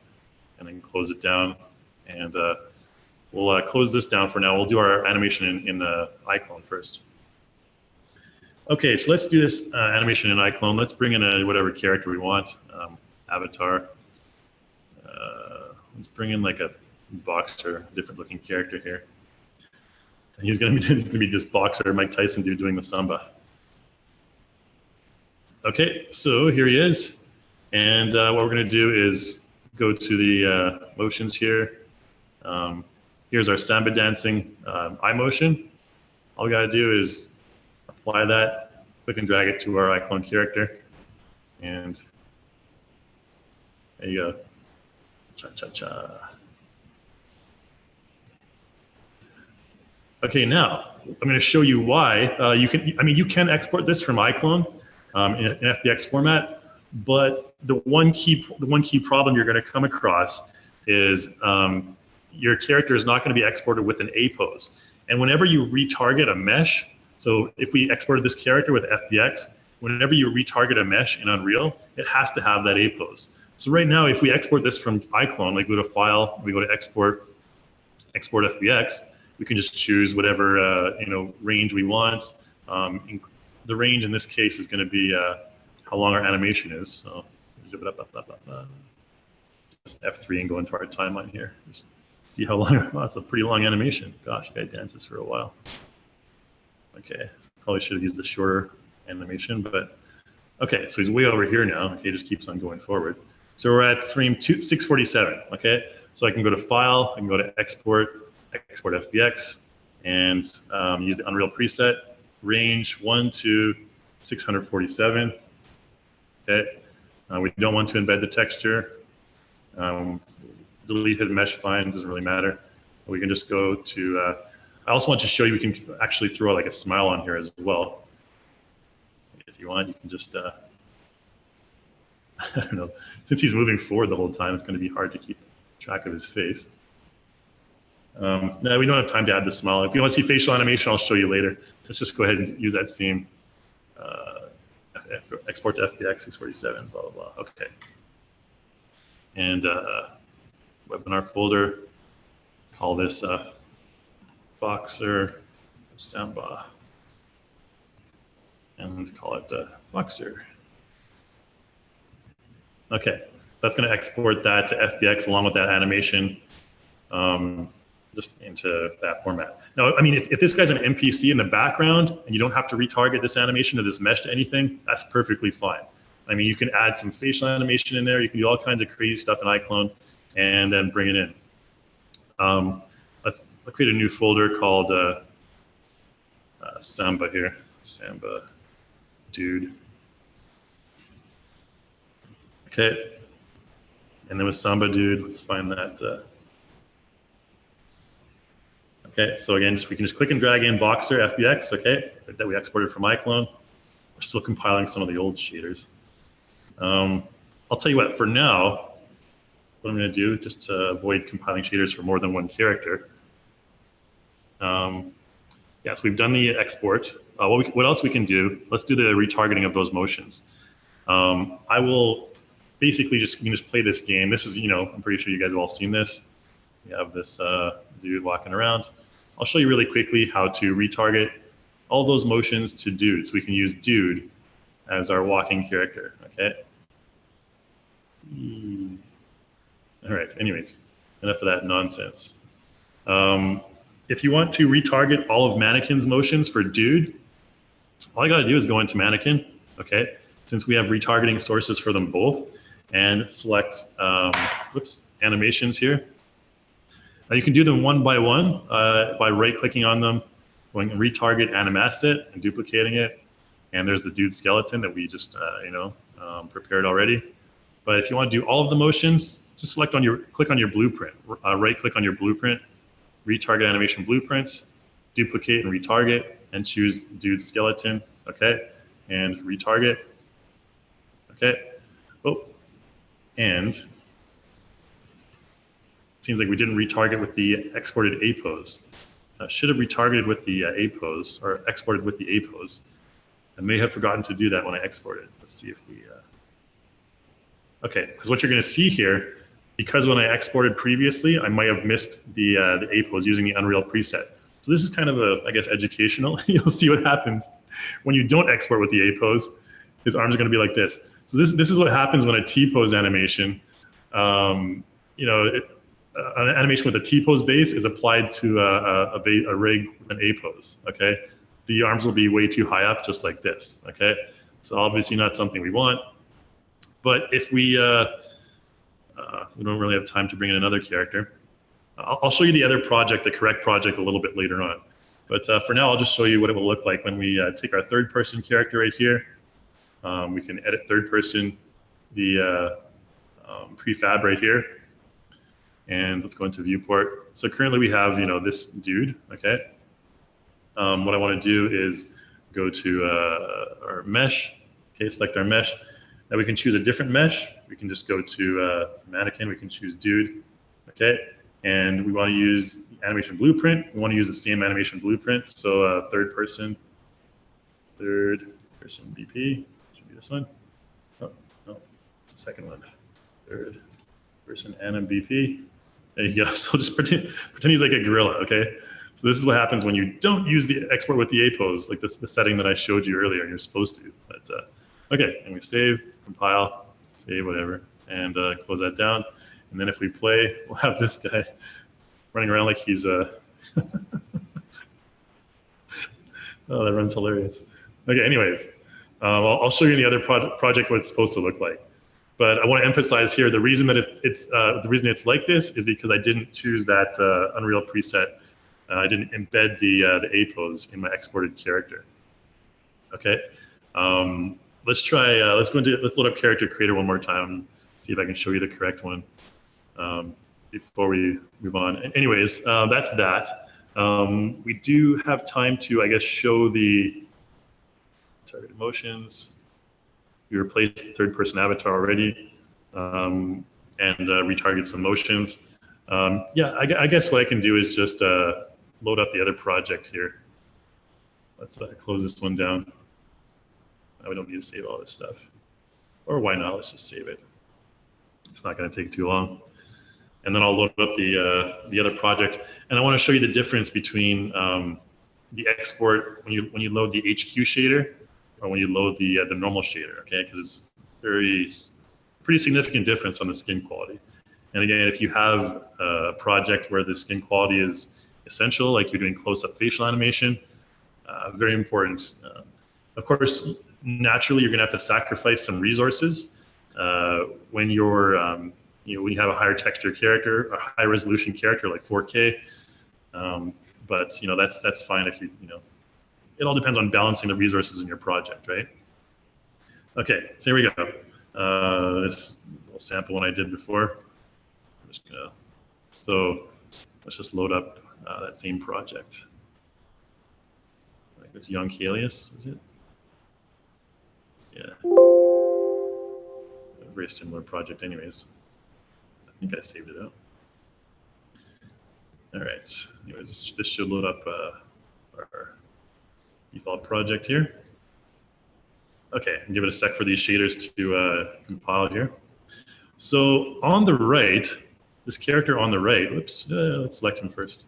And then close it down. And we'll close this down for now. We'll do our animation in iClone first. Okay, so let's do this animation in iClone. Let's bring in whatever character we want. Avatar. Let's bring in like a boxer, different looking character here. And he's gonna be this boxer, Mike Tyson dude doing the samba. Okay, so here he is. And what we're gonna do is go to the motions here. Here's our samba dancing iMotion. All we gotta do is apply that, click and drag it to our iClone character, and there you go. Cha-cha-cha. Okay, now I'm going to show you why you can export this from iClone in an FBX format, but the one key problem you're going to come across is your character is not going to be exported with an A pose. And whenever you retarget a mesh, So if we exported this character with FBX, whenever you retarget a mesh in Unreal, it has to have that A pose. So right now, if we export this from iClone, like go to File, we go to Export, Export FBX, we can just choose whatever range we want. The range in this case is going to be how long our animation is. So just F3 and go into our timeline here. Just see how long. Wow, it's a pretty long animation. Gosh, guy dances for a while. Okay, probably should have used the shorter animation, but okay, so he's way over here now. Okay, just keeps on going forward. So we're at frame 647. Okay, so I can go to File, I can go to Export, Export FBX, and use the Unreal preset, range 1 to 647. Okay, we don't want to embed the texture. Delete hidden mesh, fine, doesn't really matter. We can just go to, I also want to show you we can actually throw like a smile on here as well. If you want, you can just, I don't know, since he's moving forward the whole time, it's going to be hard to keep track of his face. No, we don't have time to add the smile. If you want to see facial animation, I'll show you later. Let's just go ahead and use that same export to FBX 647, blah, blah, blah. Okay. And webinar folder, call this Boxer Samba, and call it Boxer. Okay, that's going to export that to FBX along with that animation just into that format. Now, I mean, if this guy's an NPC in the background and you don't have to retarget this animation or this mesh to anything, that's perfectly fine. I mean, you can add some facial animation in there. You can do all kinds of crazy stuff in iClone and then bring it in. Let's create a new folder called Samba here. Samba dude. Okay. And then with Samba dude, let's find that. Okay, so again, we can just click and drag in Boxer FBX, okay, that we exported from iClone. We're still compiling some of the old shaders. I'll tell you what, for now, what I'm going to do, just to avoid compiling shaders for more than one character. Yeah, so we've done the export. What else we can do? Let's do the retargeting of those motions. I will basically you can just play this game. This is, I'm pretty sure you guys have all seen this. You have this dude walking around. I'll show you really quickly how to retarget all those motions to dude. So we can use dude as our walking character, okay? All right, anyways, enough of that nonsense. If you want to retarget all of Mannequin's motions for dude, all I gotta do is go into Mannequin, okay? Since we have retargeting sources for them both, and select, animations here. Now you can do them one by one by right-clicking on them, going and retarget anim asset and duplicating it. And there's the dude skeleton that we just prepared already. But if you want to do all of the motions, just click on your blueprint. Right-click on your blueprint, retarget animation blueprints, duplicate and retarget, and choose dude skeleton. Okay, and retarget. Okay. Oh, and seems like we didn't retarget with the exported A pose. Should have retargeted with the A pose, or exported with the A pose. I may have forgotten to do that when I exported. Let's see if we. Okay, because what you're going to see here, because when I exported previously, I might have missed the A pose using the Unreal preset. So this is kind of I guess, educational. You'll see what happens when you don't export with the A pose. His arms are going to be like this. So this is what happens when a T pose animation, an animation with a T-pose base is applied to a rig with an A-pose, okay? The arms will be way too high up, just like this, okay? So obviously not something we want. But if we don't really have time to bring in another character, I'll show you the other project, the correct project, a little bit later on. But for now, I'll just show you what it will look like when we take our third-person character right here. We can edit third-person, the prefab right here. And let's go into viewport. So currently we have, this dude, okay? What I want to do is go to our mesh, okay, select our mesh. Now we can choose a different mesh. We can just go to mannequin, we can choose dude, okay? And we want to use animation blueprint. We want to use the same animation blueprint, so third person, third person BP. Should be this one. Oh, no, the second one. Third person and BP. There you go. So just pretend he's like a gorilla, okay? So this is what happens when you don't use the export with the A pose, like this, the setting that I showed you earlier, and you're supposed to. But okay, and we save, compile, save, whatever, and close that down. And then if we play, we'll have this guy running around like he's a. Oh, that runs hilarious. Okay, anyways, I'll show you in the other project what it's supposed to look like. But I want to emphasize here the reason that the reason it's like this is because I didn't choose that Unreal preset. I didn't embed the A pose in my exported character. Okay, let's try. Let's load up Character Creator one more time. See if I can show you the correct one before we move on. Anyways, that's that. We do have time to, I guess, show the target motions. We replaced the third-person avatar already, and retarget some motions. Yeah, I guess what I can do is just load up the other project here. Let's close this one down. We don't need to save all this stuff. Or why not? Let's just save it. It's not going to take too long. And then I'll load up the other project. And I want to show you the difference between the export when you load the HQ shader or when you load the normal shader, okay? Because it's pretty significant difference on the skin quality. And again, if you have a project where the skin quality is essential, like you're doing close-up facial animation, very important. Of course, naturally, you're going to have to sacrifice some resources when you're, when you have a higher texture character, a high resolution character like 4K. But that's fine if you it all depends on balancing the resources in your project, right? Okay, so here we go. This little sample one I did before. I'm just gonna, so let's just load up that same project. Like this young Kalius, is it? Yeah. A very similar project anyways. I think I saved it out. All right, anyways, this should load up our default project here. Okay, and give it a sec for these shaders to compile here. So on the right, this character on the right, whoops, let's select him first.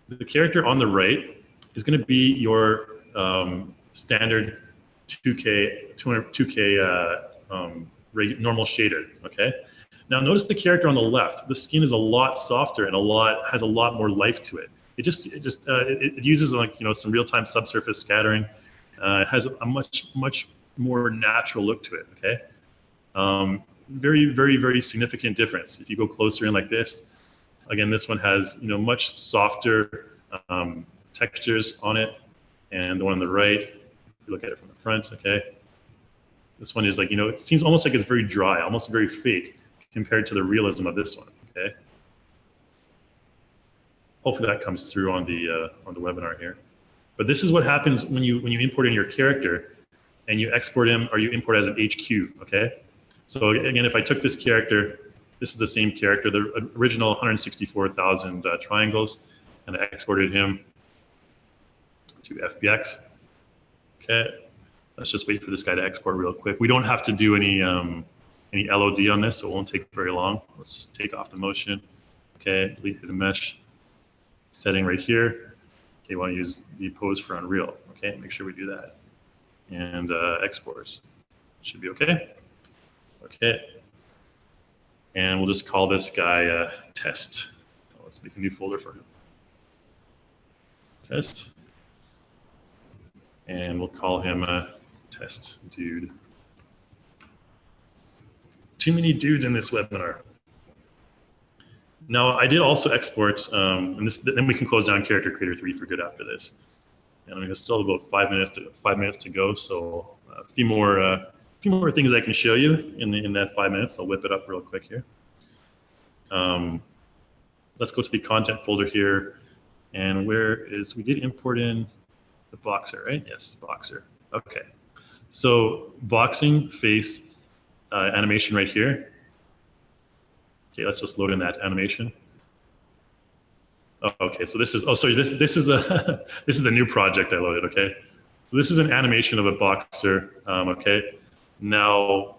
The character on the right is going to be your standard 2K normal shader, okay? Now notice the character on the left. The skin is a lot softer and has a lot more life to it. It uses like some real-time subsurface scattering. It has a much more natural look to it. Okay, very significant difference. If you go closer in like this, again, this one has much softer textures on it, and the one on the right, if you look at it from the front, okay, this one is like it seems almost like it's very dry, almost very fake compared to the realism of this one. Okay. Hopefully that comes through on the webinar here. But this is what happens when you import in your character and you export him or you import as an HQ, okay? So again, if I took this character, this is the same character, the original 164,000 triangles, and I exported him to FBX. Okay, let's just wait for this guy to export real quick. We don't have to do any LOD on this, so it won't take very long. Let's just take off the motion. Okay, delete the mesh. Setting right here. Okay, you want to use the pose for Unreal. Okay, make sure we do that. And exports. Should be okay. Okay. And we'll just call this guy test. So let's make a new folder for him. Test. And we'll call him test dude. Too many dudes in this webinar. Now, I did also export, and then we can close down Character Creator 3 for good after this. And I mean, it's still about 5 minutes to go, so a few more things I can show you in that 5 minutes. I'll whip it up real quick here. Let's go to the content folder here, and we did import in the boxer, right? Yes, boxer. Okay, so boxing face animation right here. Okay, let's just load in that animation. Oh, okay, so this is, oh, sorry, this is a this is a new project I loaded. Okay, so this is an animation of a boxer. Okay, now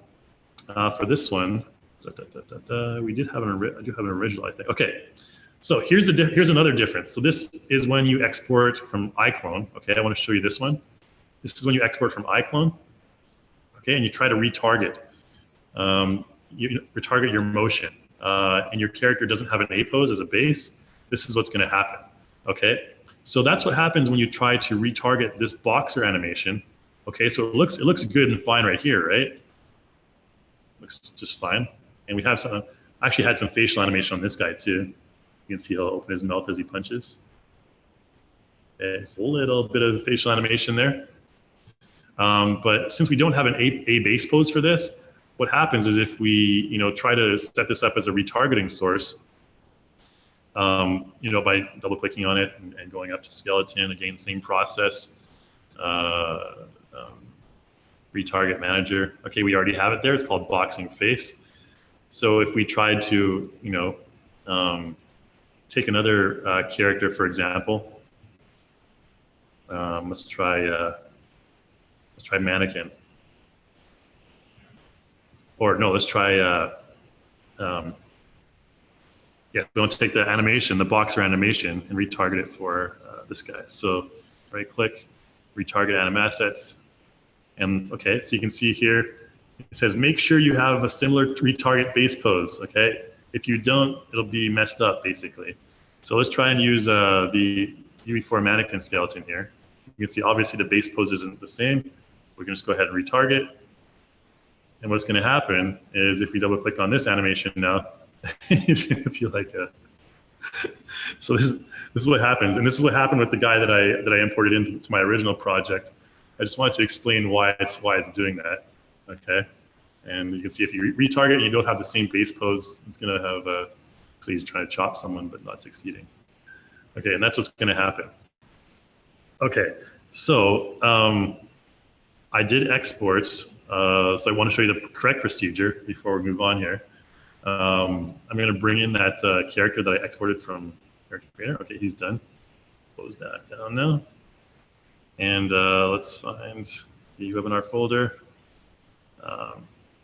for this one, we did have I do have an original, I think. Okay, so here's another difference. So this is when you export from iClone. Okay, I want to show you this one. This is when you export from iClone. Okay, and you try to retarget. You retarget your motion, and your character doesn't have an A pose as a base. This is what's going to happen. Okay, so that's what happens when you try to retarget this boxer animation. Okay, so it looks good and fine right here, right? Looks just fine. And we have some, actually had some facial animation on this guy too. You can see he'll open his mouth as he punches. Okay, so a little bit of facial animation there. But since we don't have an A base pose for this, what happens is if we try to set this up as a retargeting source, by double clicking on it and going up to skeleton, again, same process, retarget manager. Okay, we already have it there. It's called boxing face. So if we tried to, take another character, for example, let's try mannequin. Or no, let's try, we want to take the animation, the boxer animation, and retarget it for this guy. So right click, retarget anim assets. And okay, so you can see here, it says make sure you have a similar retarget base pose, okay? If you don't, it'll be messed up basically. So let's try and use the UV4 mannequin skeleton here. You can see obviously the base pose isn't the same. We're gonna just go ahead and retarget. And what's gonna happen is if we double click on this animation now, it's gonna feel like a, so this is what happens. And this is what happened with the guy that I imported into my original project. I just wanted to explain why it's doing that, okay? And you can see if you retarget and you don't have the same base pose, it's gonna have so he's trying to chop someone but not succeeding. Okay, and that's what's gonna happen. Okay, so I did export, so I want to show you the correct procedure before we move on here. I'm going to bring in that character that I exported from Character Creator. Okay, he's done. Close that down now. And let's find the webinar folder.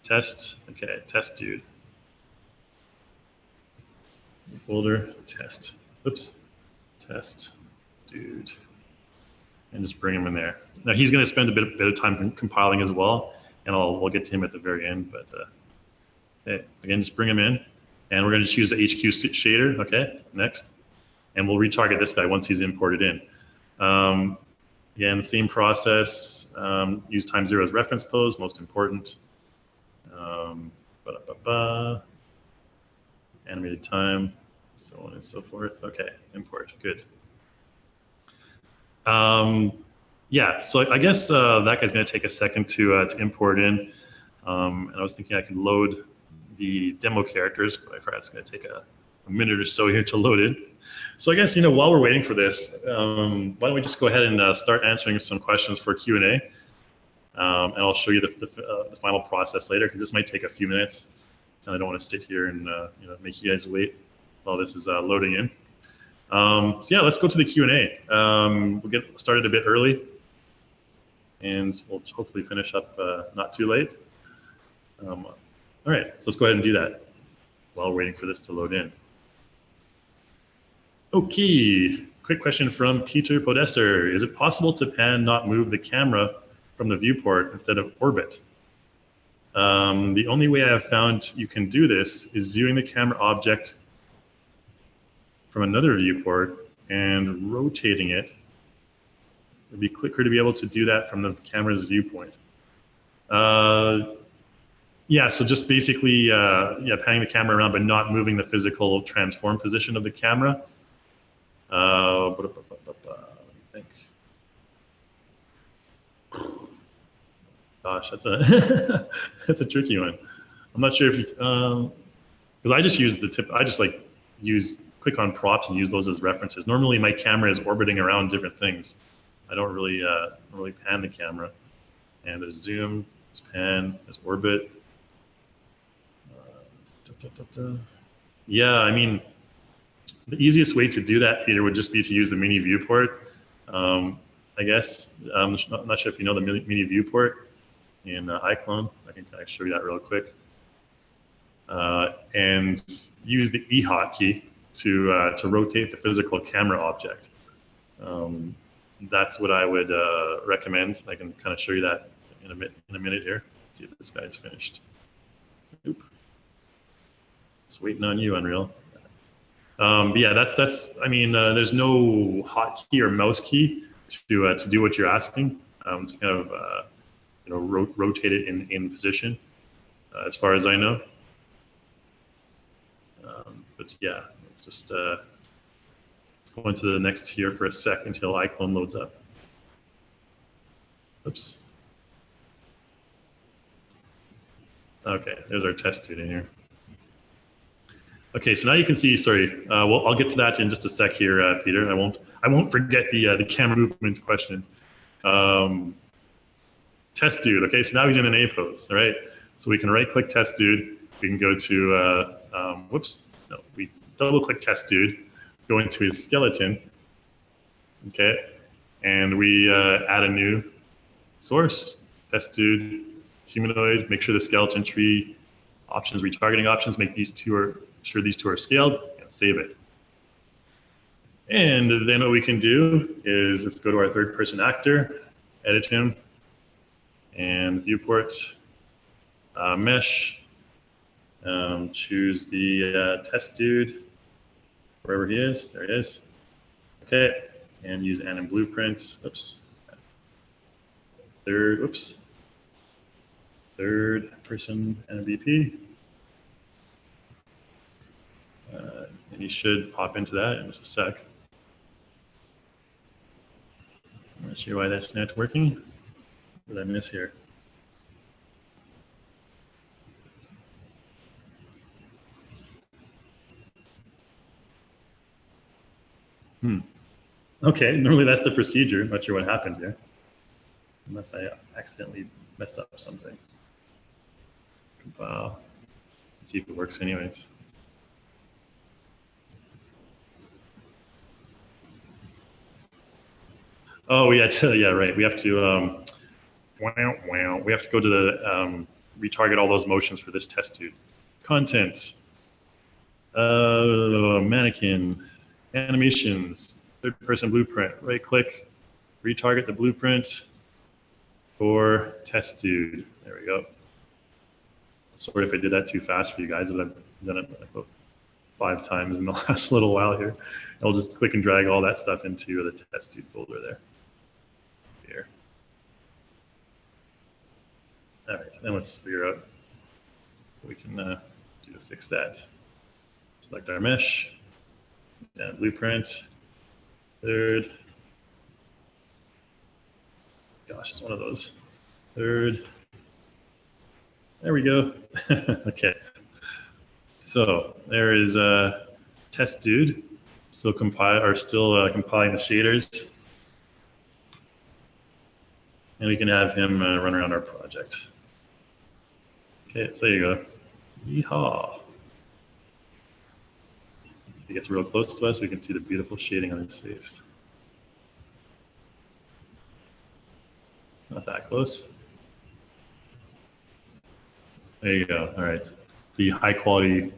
Test, okay, test dude. Folder, test, oops, test dude. And just bring him in there. Now he's going to spend a bit of time compiling as well, and we'll get to him at the very end. But okay, again, just bring him in, and we're going to just use the HQ shader. Okay, next, and we'll retarget this guy once he's imported in. Again, same process. Use time zero as reference pose, most important. Animated time, so on and so forth. Okay, import, good. Yeah, so I guess that guy's going to take a second to import in. And I was thinking I could load the demo characters, but I forgot it's going to take a minute or so here to load it. So I guess, while we're waiting for this, why don't we just go ahead and start answering some questions for Q&A. And I'll show you the final process later, because this might take a few minutes. And I don't want to sit here and make you guys wait while this is loading in. So yeah, let's go to the Q&A. We'll get started a bit early, and we'll hopefully finish up not too late. All right, so let's go ahead and do that while we're waiting for this to load in. Okay, quick question from Peter Podesser. Is it possible to pan, not move the camera from the viewport instead of orbit? The only way I have found you can do this is viewing the camera object from another viewport and rotating it. It'd be quicker to be able to do that from the camera's viewpoint. Yeah, so just basically, panning the camera around but not moving the physical transform position of the camera. Let me think. Gosh, that's a that's a tricky one. I'm not sure if you, because I just use the tip. I just click on props and use those as references. Normally, my camera is orbiting around different things. I don't really pan the camera. And there's zoom, there's pan, there's orbit. Yeah, I mean, The easiest way to do that, Peter, would just be to use the mini viewport. I guess I'm not sure if you know the mini viewport in iClone. I can kind of show you that real quick. And use the E hotkey to rotate the physical camera object. That's what I would recommend. I can kind of show you that in a minute here. Let's see if this guy's finished. Oop. Just waiting on you, Unreal. But yeah, that's. I mean, there's no hotkey or mouse key to do what you're asking. To kind of rotate it in position, as far as I know. But yeah, just let's go into the next here for a sec until iClone loads up. Oops. Okay, there's our test dude in here. Okay, so now you can see. Sorry, well, I'll get to that in just a sec here, Peter. I won't forget the camera movement question. Test dude. Okay, so now he's in an A pose. All right, so we can right-click test dude. We can go to whoops. No, we double-click test dude. Go into his skeleton. Okay, and we add a new source. Test dude, humanoid. Make sure the skeleton tree options, retargeting options. Make these two are. Sure these two are scaled, and save it. And then what we can do is let's go to our third person actor, edit him, and viewport, mesh, choose the test dude, wherever he is, there he is. Okay, and use anim blueprint, oops. Third person MVP. And you should pop into that in just a sec. I'm not sure why that's not working. What did I miss here? Okay, normally that's the procedure. I'm not sure what happened here. Unless I accidentally messed up something. Compile. Let's see if it works anyways. Oh yeah, yeah, right. We have to we have to go to the retarget all those motions for this test dude. Content, mannequin, animations, third person blueprint. Right click, retarget the blueprint for test dude. There we go. Sorry if I did that too fast for you guys, but I've done it about 5 times in the last little while here. I'll just click and drag all that stuff into the test dude folder there. Here. All right, then let's figure out what we can do to fix that. Select our mesh, and blueprint, third. Gosh, it's one of those. Third. There we go. Okay. So there is a test dude, still compiling the shaders. And we can have him run around our project. Okay, so there you go. Yeehaw. If he gets real close to us, we can see the beautiful shading on his face. Not that close. There you go. All right. The high quality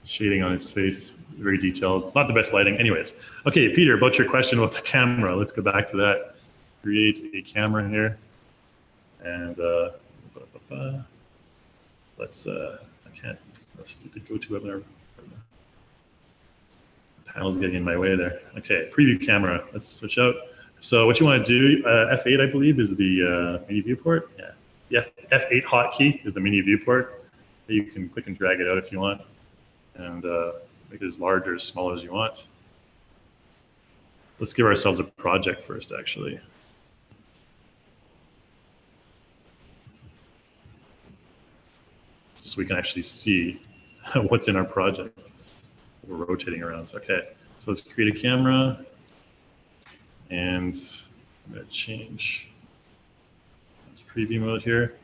shading on his face, very detailed. Not the best lighting. Anyways. Okay, Peter, about your question about the camera. Let's go back to that. Create a camera here. And let's, I can't, that's stupid GoToWebinar. The panel's getting in my way there. Okay, preview camera. Let's switch out. So what you want to do, F8, I believe, is the mini viewport. Yeah, the F8 hotkey is the mini viewport. You can click and drag it out if you want, and make it as large or as small as you want. Let's give ourselves a project first, actually. So we can actually see what's in our project. We're rotating around. Okay, so let's create a camera, and I'm going to change to preview mode here.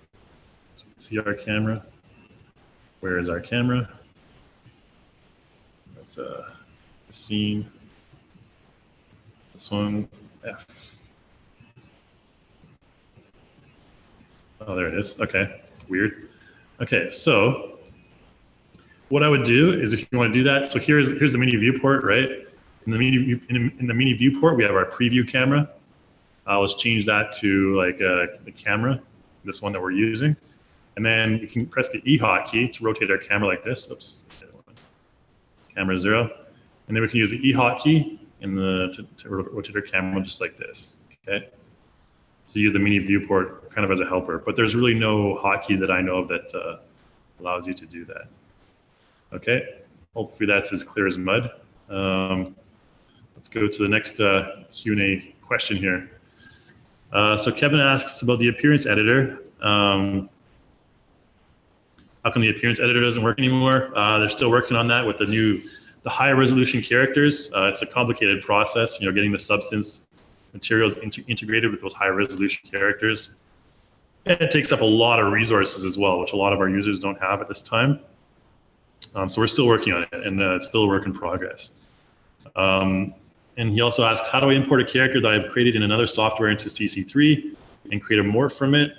So we can see our camera. Where is our camera? Let's scene. This one, F. Oh, there it is. Okay, weird. Okay, so what I would do is, if you want to do that, so here's the mini viewport, right? In the mini viewport, we have our preview camera. Let's change that to like the camera, this one that we're using. And then we can press the E hotkey to rotate our camera like this. Oops, camera 0. And then we can use the E hotkey to rotate our camera just like this, okay? So use the mini viewport kind of as a helper, but there's really no hotkey that I know of that allows you to do that. Okay, hopefully that's as clear as mud. Let's go to the next Q&A question here. So Kevin asks about the appearance editor. How come the appearance editor doesn't work anymore? They're still working on that with the higher resolution characters. It's a complicated process, getting the substance materials integrated with those higher resolution characters. And it takes up a lot of resources as well, which a lot of our users don't have at this time. So we're still working on it, and it's still a work in progress. And he also asks, how do I import a character that I've created in another software into CC3 and create a morph from it?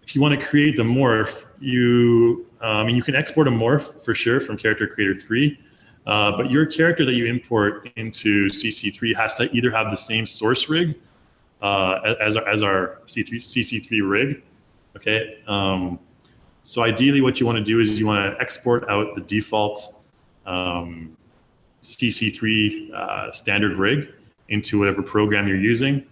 If you want to create the morph, you can export a morph for sure from Character Creator 3, but your character that you import into CC3 has to either have the same source rig as our CC3 rig, okay? So ideally what you want to do is you want to export out the default CC3 standard rig into whatever program you're using,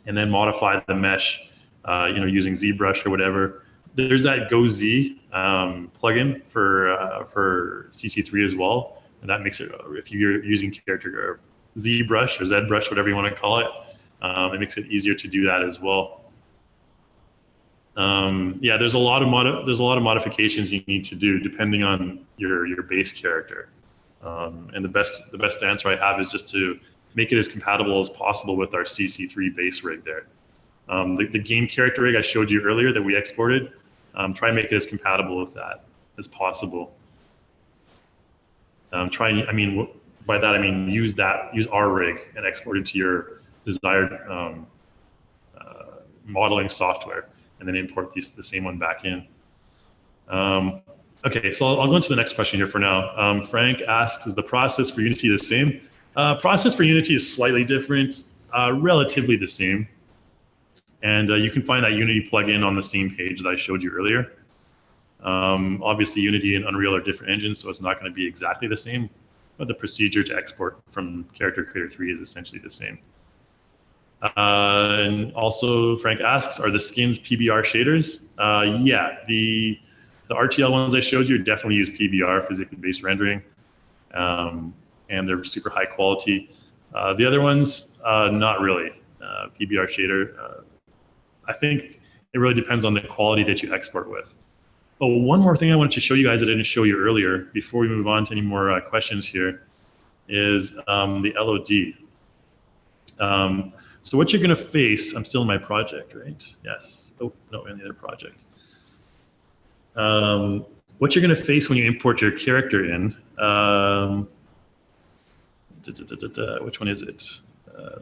and then modify the mesh using ZBrush or whatever. There's that GoZ plugin for CC3 as well, and that makes it, if you're using character or ZBrush or ZBrush, whatever you want to call it, it makes it easier to do that as well. Yeah, there's a lot of modifications you need to do depending on your base character, and the best answer I have is just to make it as compatible as possible with our CC3 base rig there. The game character rig I showed you earlier that we exported, try and make it as compatible with that as possible. By that I mean use our rig and export it to your desired modeling software, and then import the same one back in. Okay, so I'll go into the next question here for now. Frank asks, is the process for Unity the same? Process for Unity is slightly different, relatively the same. And you can find that Unity plugin on the same page that I showed you earlier. Obviously, Unity and Unreal are different engines, so it's not going to be exactly the same, but the procedure to export from Character Creator 3 is essentially the same. And also, Frank asks, are the skins PBR shaders? Yeah, the RTL ones I showed you definitely use PBR, physically based rendering, and they're super high quality. The other ones, not really. PBR shader, I think it really depends on the quality that you export with. Oh, one more thing I wanted to show you guys that I didn't show you earlier before we move on to any more questions here is the LOD. So what you're going to face, I'm still in my project, right? Yes. Oh, no, in the other project. What you're going to face when you import your character in, which one is it?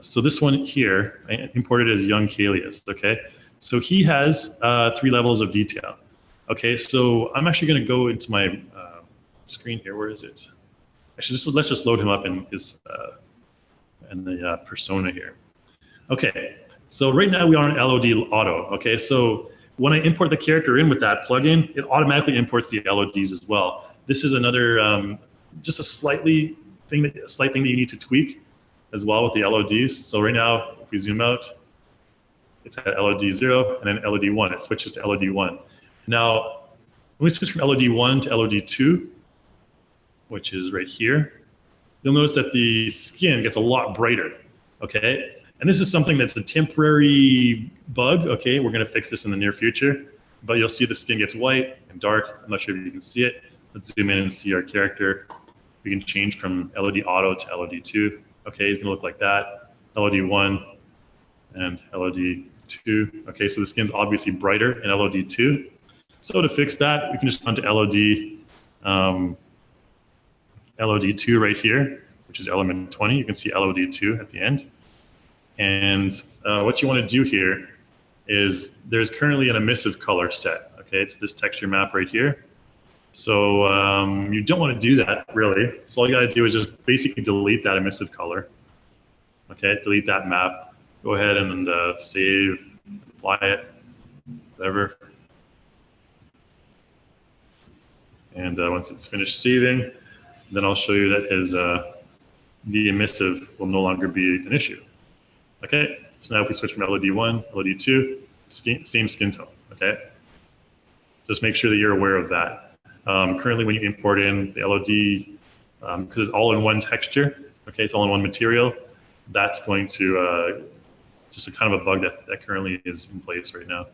So this one here, I imported as young Kalias, okay? So he has 3 levels of detail. Okay, so I'm actually going to go into my screen here. Where is it? Actually, let's just load him up in his in the persona here. Okay, so right now we are on LOD auto. Okay, so when I import the character in with that plugin, it automatically imports the LODs as well. This is another just a slight thing that you need to tweak as well with the LODs. So right now, if we zoom out, it's at LOD 0 and then LOD 1. It switches to LOD 1. Now, when we switch from LOD 1 to LOD 2, which is right here, you'll notice that the skin gets a lot brighter, okay? And this is something that's a temporary bug, okay? We're gonna fix this in the near future, but you'll see the skin gets white and dark. I'm not sure if you can see it. Let's zoom in and see our character. We can change from LOD auto to LOD 2. Okay, he's gonna look like that. LOD 1 and LOD 2. Okay, so the skin's obviously brighter in LOD 2. So to fix that, we can just come to LOD LOD2 right here, which is element 20. You can see LOD2 at the end. And what you want to do here is there's currently an emissive color set, okay, to this texture map right here. So you don't want to do that, really. So all you got to do is just basically delete that emissive color. Okay, delete that map. Go ahead and save, apply it, whatever. And once it's finished saving, then I'll show you that the emissive will no longer be an issue. Okay, so now if we switch from LOD1, LOD2, same skin tone, okay? Just make sure that you're aware of that. Currently when you import in the LOD, because it's all in one texture, okay, it's all in one material, that's going to, just a kind of a bug that currently is in place right now.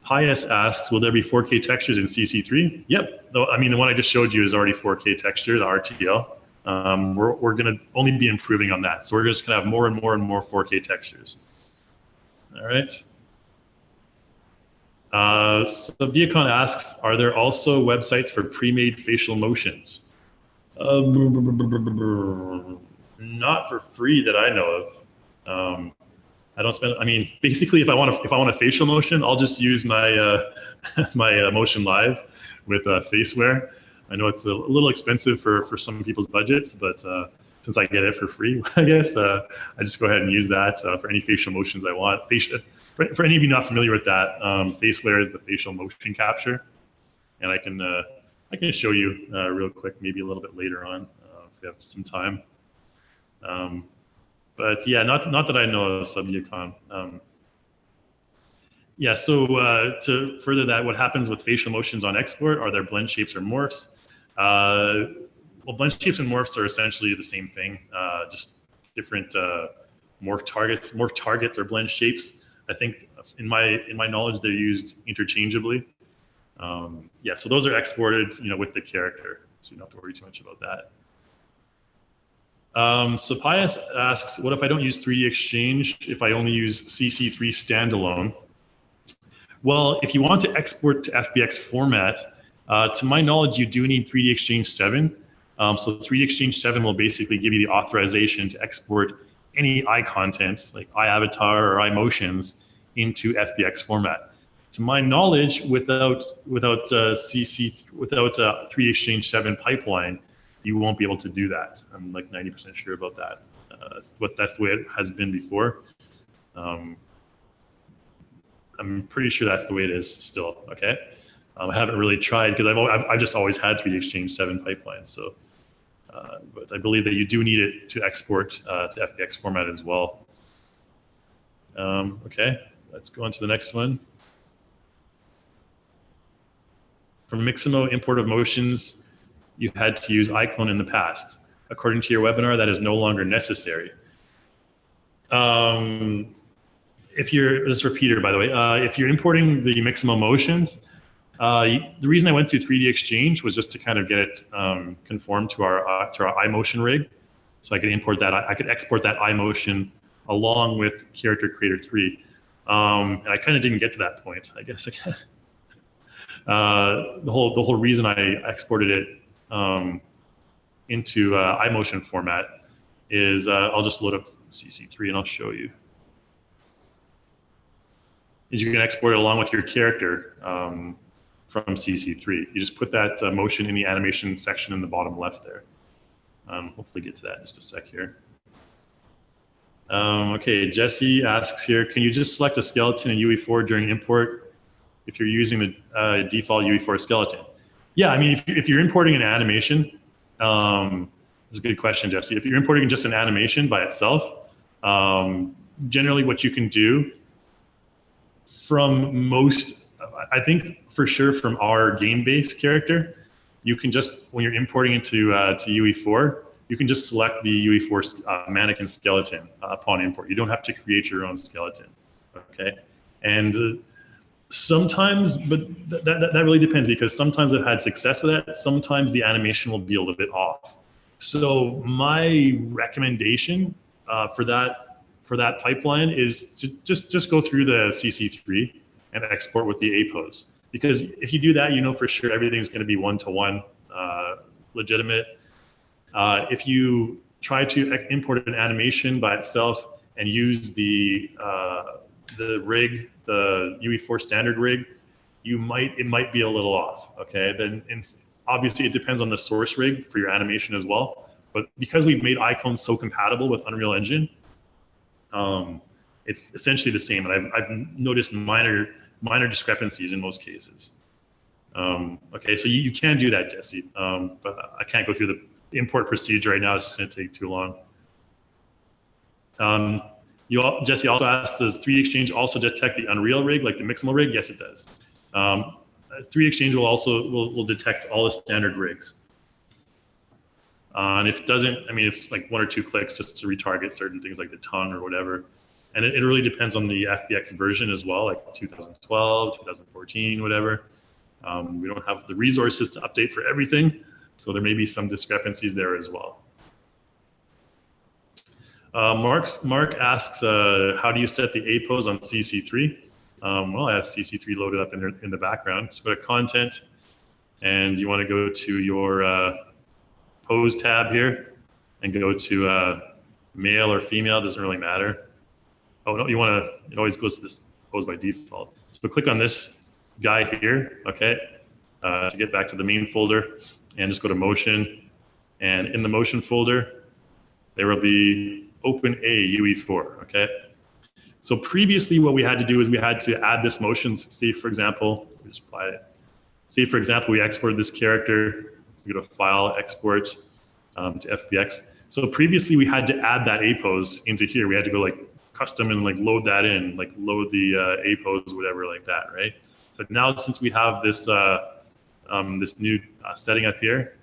Pius asks, will there be 4K textures in CC3? Yep, no, I mean, the one I just showed you is already 4K texture, the RTL. We're going to only be improving on that. So we're just going to have more and more and more 4K textures. All right. So Viacon asks, are there also websites for pre-made facial motions? Not for free that I know of. I don't spend. I mean, basically, if I want a facial motion, I'll just use my my Motion Live with Faceware. I know it's a little expensive for some people's budgets, but since I get it for free, I guess I just go ahead and use that for any facial motions I want. For any of you not familiar with that, Faceware is the facial motion capture, and I can show you real quick, maybe a little bit later on if we have some time. But yeah, not that I know of, Subviacon. Yeah, so to further that, what happens with facial motions on export? Are there blend shapes or morphs? Well, blend shapes and morphs are essentially the same thing, just different morph targets. Morph targets are blend shapes. I think in my knowledge, they're used interchangeably. Yeah, so those are exported, with the character, so you don't have to worry too much about that. So Pius asks, what if I don't use 3D Exchange if I only use CC3 standalone? Well, if you want to export to FBX format, to my knowledge, you do need 3D Exchange 7. So 3D Exchange 7 will basically give you the authorization to export any eye contents, like eye avatar or eye motions, into FBX format. To my knowledge, without 3D Exchange 7 pipeline, you won't be able to do that. I'm like 90% sure about that. That's the way it has been before. I'm pretty sure that's the way it is still. Okay, I haven't really tried because I've just always had 3D Exchange 7 pipelines. So, but I believe that you do need it to export to FBX format as well. Okay, let's go on to the next one. From Mixamo, import of motions, you had to use iClone in the past. According to your webinar, that is no longer necessary. This is for Peter, by the way. If you're importing the Mixamo motions, the reason I went through 3D Exchange was just to kind of get it conformed to our iMotion rig, so I could import that. I could export that iMotion along with Character Creator 3, and I kind of didn't get to that point. I guess the whole reason I exported it into iMotion format is I'll just load up CC3 and I'll show you. Is you can export it along with your character from CC3. You just put that motion in the animation section in the bottom left there. Hopefully get to that in just a sec here. Okay, Jesse asks here, can you just select a skeleton in UE4 during import if you're using the default UE4 skeleton? Yeah, I mean, if you're importing an animation, it's a good question, Jesse. If you're importing just an animation by itself, generally what you can do from most, I think for sure from our game-based character, you can just, when you're importing into to UE4, you can just select the UE4 mannequin skeleton upon import. You don't have to create your own skeleton, okay? And sometimes, but that really depends, because sometimes I've had success with that. Sometimes the animation will be a little bit off. So my recommendation for that pipeline is to just go through the CC3 and export with the APOs. Because if you do that, you know for sure everything's going to be one-to-one legitimate. If you try to import an animation by itself and use the rig, the UE4 standard rig, it might be a little off. Okay, then obviously it depends on the source rig for your animation as well. But because we've made iClone so compatible with Unreal Engine, it's essentially the same. And I've noticed minor discrepancies in most cases. Okay, so you can do that, Jesse, but I can't go through the import procedure right now. It's going to take too long. Jesse also asked, does 3D Exchange also detect the Unreal rig, like the Mixamo rig? Yes, it does. 3D Exchange will also detect all the standard rigs. And if it doesn't, I mean, it's like 1 or 2 clicks just to retarget certain things like the tongue or whatever. And it really depends on the FBX version as well, like 2012, 2014, whatever. We don't have the resources to update for everything, so there may be some discrepancies there as well. Mark asks, how do you set the A pose on CC3? Well, I have CC3 loaded up in the background. So go to Content, and you want to go to your Pose tab here, and go to male or female, doesn't really matter. Oh no, it always goes to this pose by default. So click on this guy here, okay, to get back to the main folder, and just go to Motion, and in the Motion folder, there will be Open A UE4, okay? So previously what we had to do is we had to add this motion. Say for example, we just apply it. Say for example, we exported this character, we go to File, Export to FBX. So previously we had to add that A pose into here. We had to go like custom and like load that in, like load the A pose, whatever like that, right? But now since we have this this new setting up here,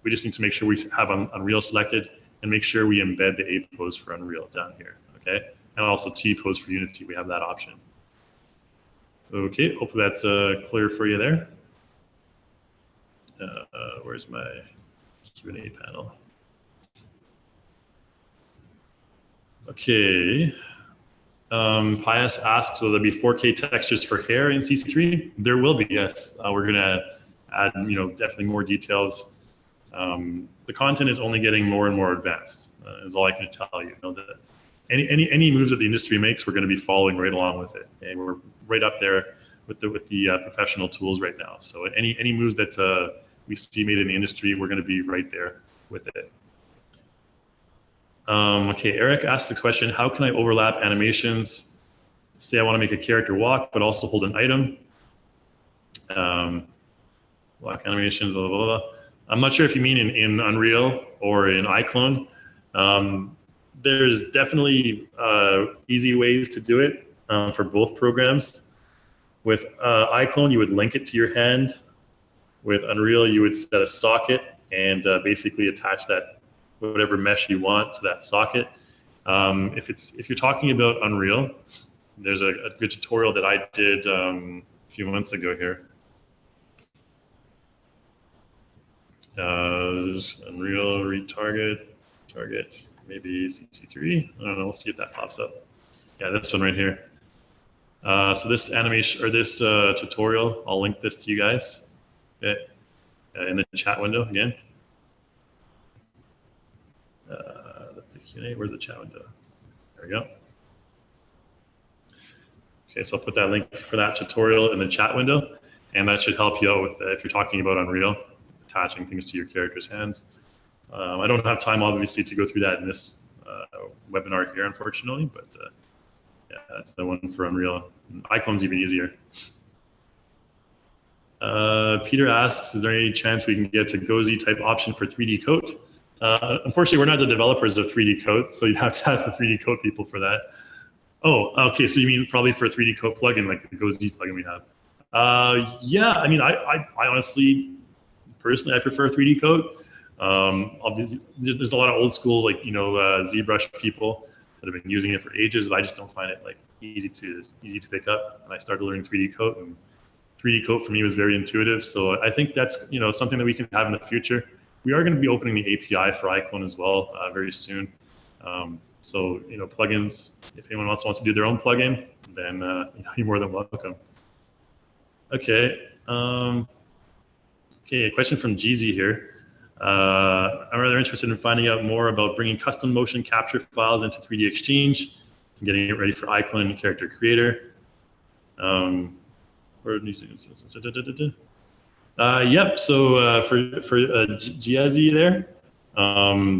we just need to make sure we have Unreal selected and make sure we embed the A pose for Unreal down here, okay? And also T pose for Unity, we have that option. Okay, hopefully that's clear for you there. Where's my Q&A panel? Okay. Pius asks, will there be 4K textures for hair in CC3? There will be, yes. We're gonna add, definitely more details. The content is only getting more and more advanced, is all I can tell you. That any moves that the industry makes, we're going to be following right along with it. And we're right up there with the professional tools right now. So any moves that we see made in the industry, we're going to be right there with it. Okay, Eric asked the question, how can I overlap animations? Say I want to make a character walk, but also hold an item. Walk animations, blah, blah, blah. I'm not sure if you mean in Unreal or in iClone. There's definitely easy ways to do it for both programs. With iClone, you would link it to your hand. With Unreal, you would set a socket and basically attach that whatever mesh you want to that socket. If you're talking about Unreal, there's a good tutorial that I did a few months ago here. Unreal retarget, target, maybe CC3. I don't know. We'll see if that pops up. Yeah, this one right here. So this animation or this tutorial, I'll link this to you guys. Okay, in the chat window again. That's the Q&A. Where's the chat window? There we go. Okay, so I'll put that link for that tutorial in the chat window, and that should help you out with if you're talking about Unreal, attaching things to your character's hands. I don't have time, obviously, to go through that in this webinar here, unfortunately, but yeah, that's the one for Unreal. iClone's even easier. Peter asks, is there any chance we can get a GOZ type option for 3D Coat? Unfortunately, we're not the developers of 3D Coat, so you'd have to ask the 3D Coat people for that. Oh, okay, so you mean probably for a 3D Coat plugin, like the GOZ plugin we have. Yeah, I mean, I honestly, personally, I prefer 3D Coat. Obviously, there's a lot of old school, like, ZBrush people that have been using it for ages, but I just don't find it like easy to pick up. And I started learning 3D Coat, and 3D Coat for me was very intuitive. So I think that's something that we can have in the future. We are going to be opening the API for iClone as well very soon. So plugins, if anyone else wants to do their own plugin, then you're more than welcome. Okay. Okay, a question from Jeezy here. I'm rather interested in finding out more about bringing custom motion capture files into 3D Exchange and getting it ready for iClone and Character Creator. Yep. So for Giazzi there,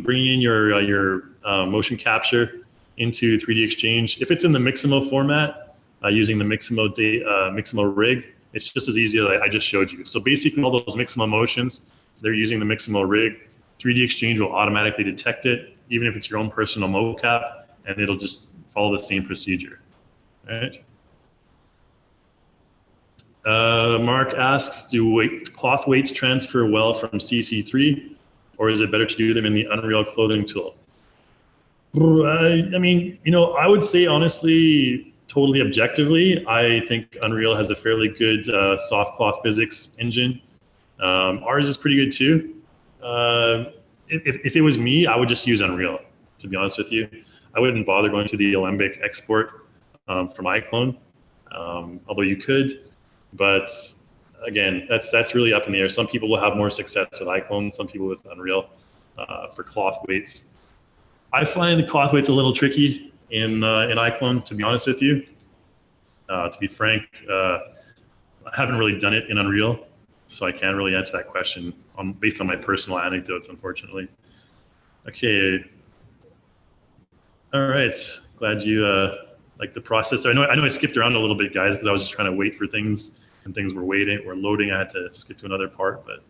bringing in your motion capture into 3D Exchange. If it's in the Mixamo format, using the Mixamo rig, it's just as easy as I just showed you. So basically, all those Mixamo motions, they're using the Mixamo rig. 3D Exchange will automatically detect it, even if it's your own personal mocap, and it'll just follow the same procedure. All right. Mark asks, do cloth weights transfer well from CC3, or is it better to do them in the Unreal Clothing tool? I mean, I would say honestly, totally objectively, I think Unreal has a fairly good soft cloth physics engine. Ours is pretty good too. If it was me, I would just use Unreal, to be honest with you. I wouldn't bother going through the Alembic export from iClone, although you could. But again, that's really up in the air. Some people will have more success with iClone, some people with Unreal for cloth weights. I find the cloth weights a little tricky in iClone, to be honest with you. To be frank, I haven't really done it in Unreal, so I can't really answer that question based on my personal anecdotes, unfortunately. Okay. All right. Glad you like the process. I know I skipped around a little bit, guys, because I was just trying to wait for things, and things were loading. I had to skip to another part, but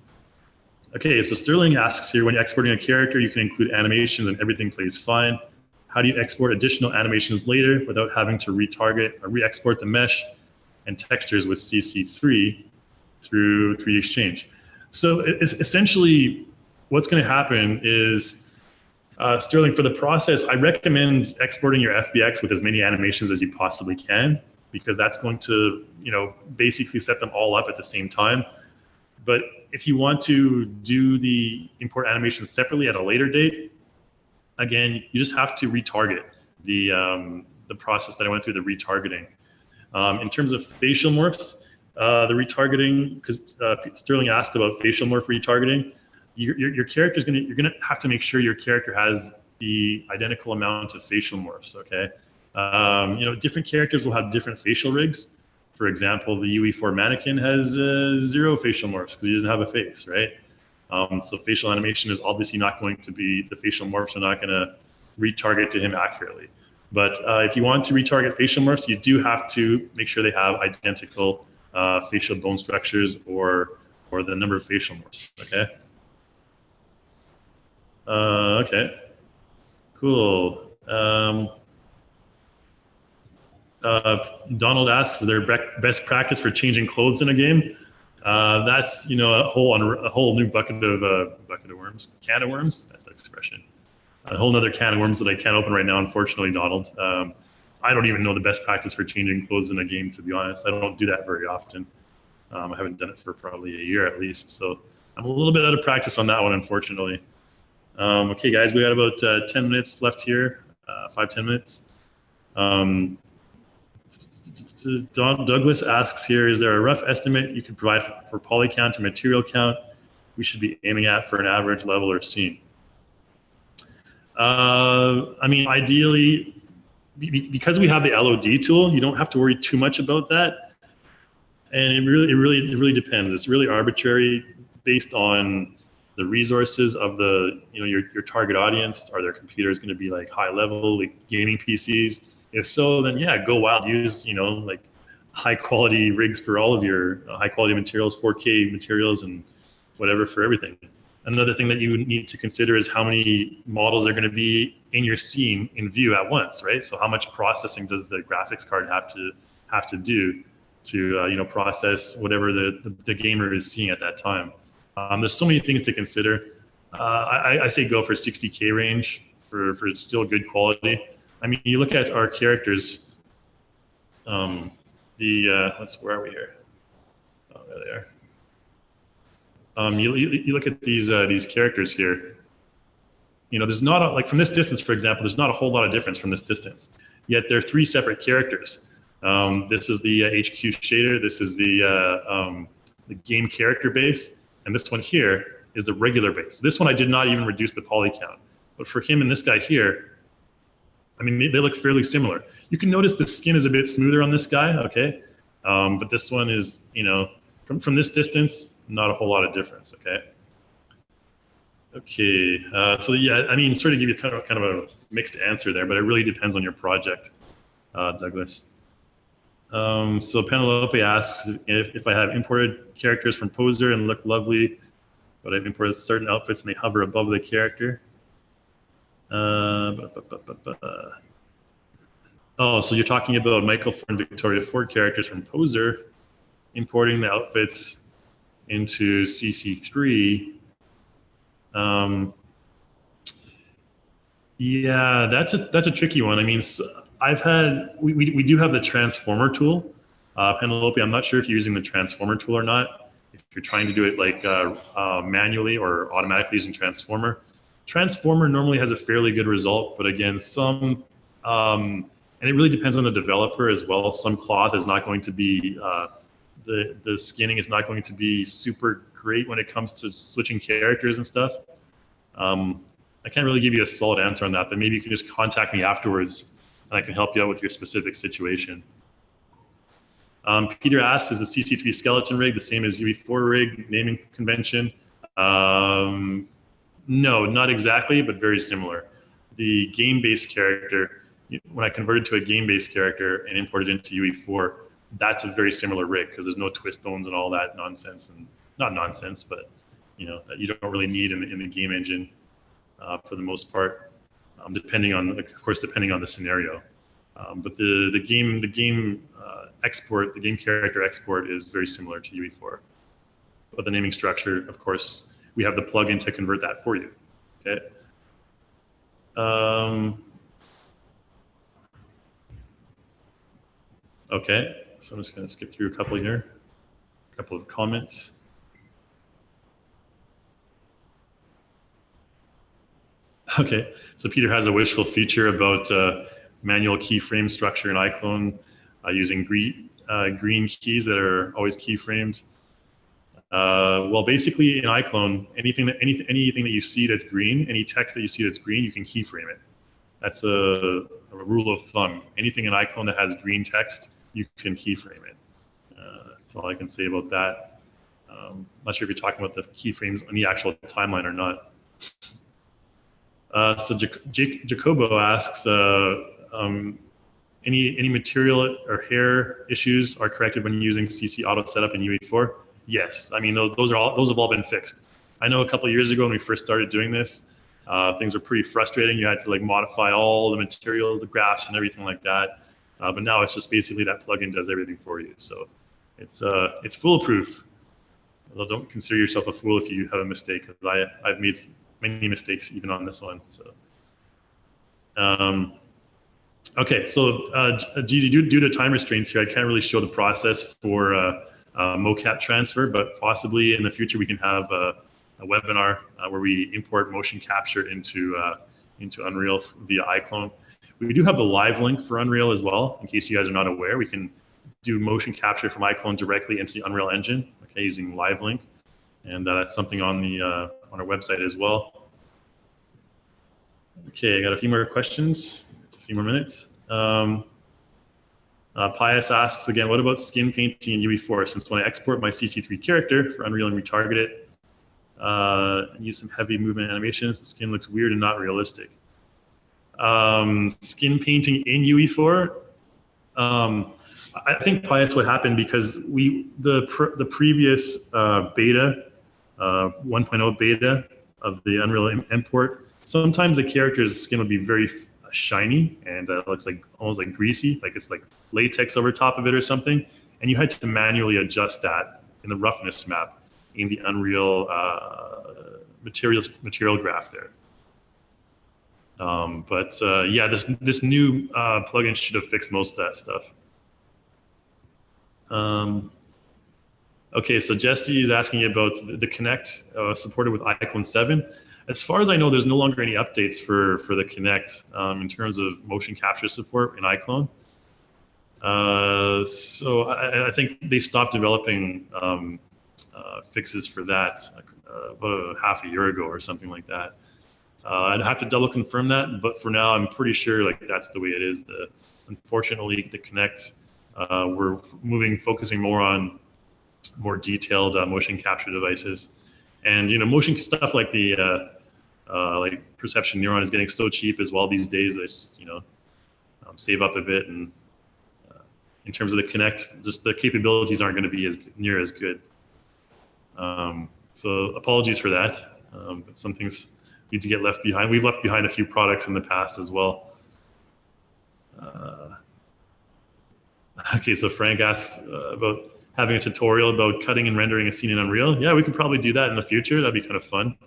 okay. So Sterling asks here, when you're exporting a character, you can include animations and everything plays fine. How do you export additional animations later without having to retarget or re-export the mesh and textures with CC3 through 3D Exchange? So it's essentially what's going to happen is, Sterling, for the process, I recommend exporting your FBX with as many animations as you possibly can, because that's going to, basically set them all up at the same time. But if you want to do the import animations separately at a later date, again, you just have to retarget the process that I went through, the retargeting. In terms of facial morphs, the retargeting, because Sterling asked about facial morph retargeting, your character you're gonna have to make sure your character has the identical amount of facial morphs. Okay, different characters will have different facial rigs. For example, the UE4 mannequin has 0 facial morphs because he doesn't have a face, right? So facial animation is obviously not going to be, the facial morphs are not going to retarget to him accurately. But if you want to retarget facial morphs, you do have to make sure they have identical facial bone structures or the number of facial morphs. Okay. Okay. Cool. Donald asks, is there best practice for changing clothes in a game? That's a whole new bucket of worms, can of worms. That's the expression. A whole other can of worms that I can't open right now, unfortunately, Donald. I don't even know the best practice for changing clothes in a game, to be honest. I don't do that very often. I haven't done it for probably a year at least, so I'm a little bit out of practice on that one, unfortunately. Okay, guys, we got about 10 minutes left here, 5-10 minutes. Douglas asks here, is there a rough estimate you could provide for poly count and material count we should be aiming at for an average level or scene? I mean, ideally, because we have the LOD tool, you don't have to worry too much about that. And it really depends. It's really arbitrary based on the resources of your target audience. Are their computers going to be like high level, like gaming PCs? If so, then yeah, go wild. Use like high quality rigs for all of your high quality materials, 4K materials, and whatever for everything. Another thing that you need to consider is how many models are going to be in your scene in view at once, right? So how much processing does the graphics card have to do to process whatever the gamer is seeing at that time? There's so many things to consider. I say go for 60K range for still good quality. I mean, you look at our characters. Where are we here? Oh, there they are. You look at these characters here. There's not like from this distance, for example, there's not a whole lot of difference from this distance. Yet they're 3 separate characters. This is the HQ shader. This is the game character base, and this one here is the regular base. This one I did not even reduce the poly count. But for him and this guy here, I mean, they look fairly similar. You can notice the skin is a bit smoother on this guy, okay? But this one is, you know, from this distance, not a whole lot of difference, okay? Okay, so yeah, I mean, sort of give you kind of a mixed answer there, but it really depends on your project, Douglas. So Penelope asks if I have imported characters from Poser and look lovely, but I've imported certain outfits and they hover above the character. Oh, so you're talking about Michael Ford and Victoria Ford characters from Poser, importing the outfits into CC3. Yeah, that's a tricky one. I mean, we do have the transformer tool. Penelope, I'm not sure if you're using the transformer tool or not. If you're trying to do it like manually or automatically using transformer. Transformer normally has a fairly good result, but again, and it really depends on the developer as well. Some cloth is not going to be, the skinning is not going to be super great when it comes to switching characters and stuff. I can't really give you a solid answer on that, but maybe you can just contact me afterwards and I can help you out with your specific situation. Peter asks, is the CC3 skeleton rig the same as UE4 rig naming convention? No, not exactly, but very similar. The game-based character, when I converted to a game-based character and imported into UE4, that's a very similar rig because there's no twist bones and all that nonsense, and not nonsense, but you know that you don't really need in the game engine for the most part, depending on, of course, depending on the scenario. But the game export, the game character export is very similar to UE4. But the naming structure, of course, we have the plugin to convert that for you. Okay. Okay, so I'm just going to skip through a couple here, a couple of comments. Okay, so Peter has a wishful feature about manual keyframe structure in iClone using green keys that are always keyframed. Well, basically in iClone, anything that you see that's green, any text that you see that's green, you can keyframe it. That's a rule of thumb. Anything in iClone that has green text, you can keyframe it. That's all I can say about that. Not sure if you're talking about the keyframes on the actual timeline or not. So Jacobo asks, any material or hair issues are corrected when using CC auto setup in UE4? Yes, I mean those have all been fixed. I know a couple of years ago when we first started doing this, things were pretty frustrating. You had to like modify all the material, the graphs, and everything like that. But now it's just basically that plugin does everything for you. So it's foolproof. Although don't consider yourself a fool if you have a mistake, because I've made many mistakes even on this one. So okay, so Jeezy, due to time restraints here, I can't really show the process for mocap transfer, but possibly in the future we can have a webinar where we import motion capture into Unreal via iClone. We do have the live link for Unreal as well, in case you guys are not aware. We can do motion capture from iClone directly into the Unreal Engine, okay, using live link, and that's something on our website as well. Okay, I got a few more questions, a few more minutes. Pius asks again, what about skin painting in UE4? Since when I export my CC3 character for Unreal and retarget it, and use some heavy movement animations, the skin looks weird and not realistic. Skin painting in UE4, I think, Pius, what happened because the previous beta, 1.0 beta of the Unreal import, sometimes the character's skin would be very shiny and looks like almost like greasy, like it's like latex over top of it or something, and you had to manually adjust that in the roughness map in the Unreal material graph there. But yeah, this new plugin should have fixed most of that stuff. Okay, so Jesse is asking about the Kinect supported with iClone 7. As far as I know, there's no longer any updates for the Kinect in terms of motion capture support in iClone. So I think they stopped developing fixes for that about half a year ago or something like that. I'd have to double confirm that, but for now, I'm pretty sure like that's the way it is. Unfortunately, the Connect, we're focusing more on more detailed motion capture devices, and motion stuff like the like perception neuron is getting so cheap as well these days. I just save up a bit, and in terms of the Connect, just the capabilities aren't going to be near as good. So apologies for that, but some things need to get left behind. We've left behind a few products in the past as well. Okay, so Frank asks about having a tutorial about cutting and rendering a scene in Unreal. Yeah, we could probably do that in the future. That'd be kind of fun.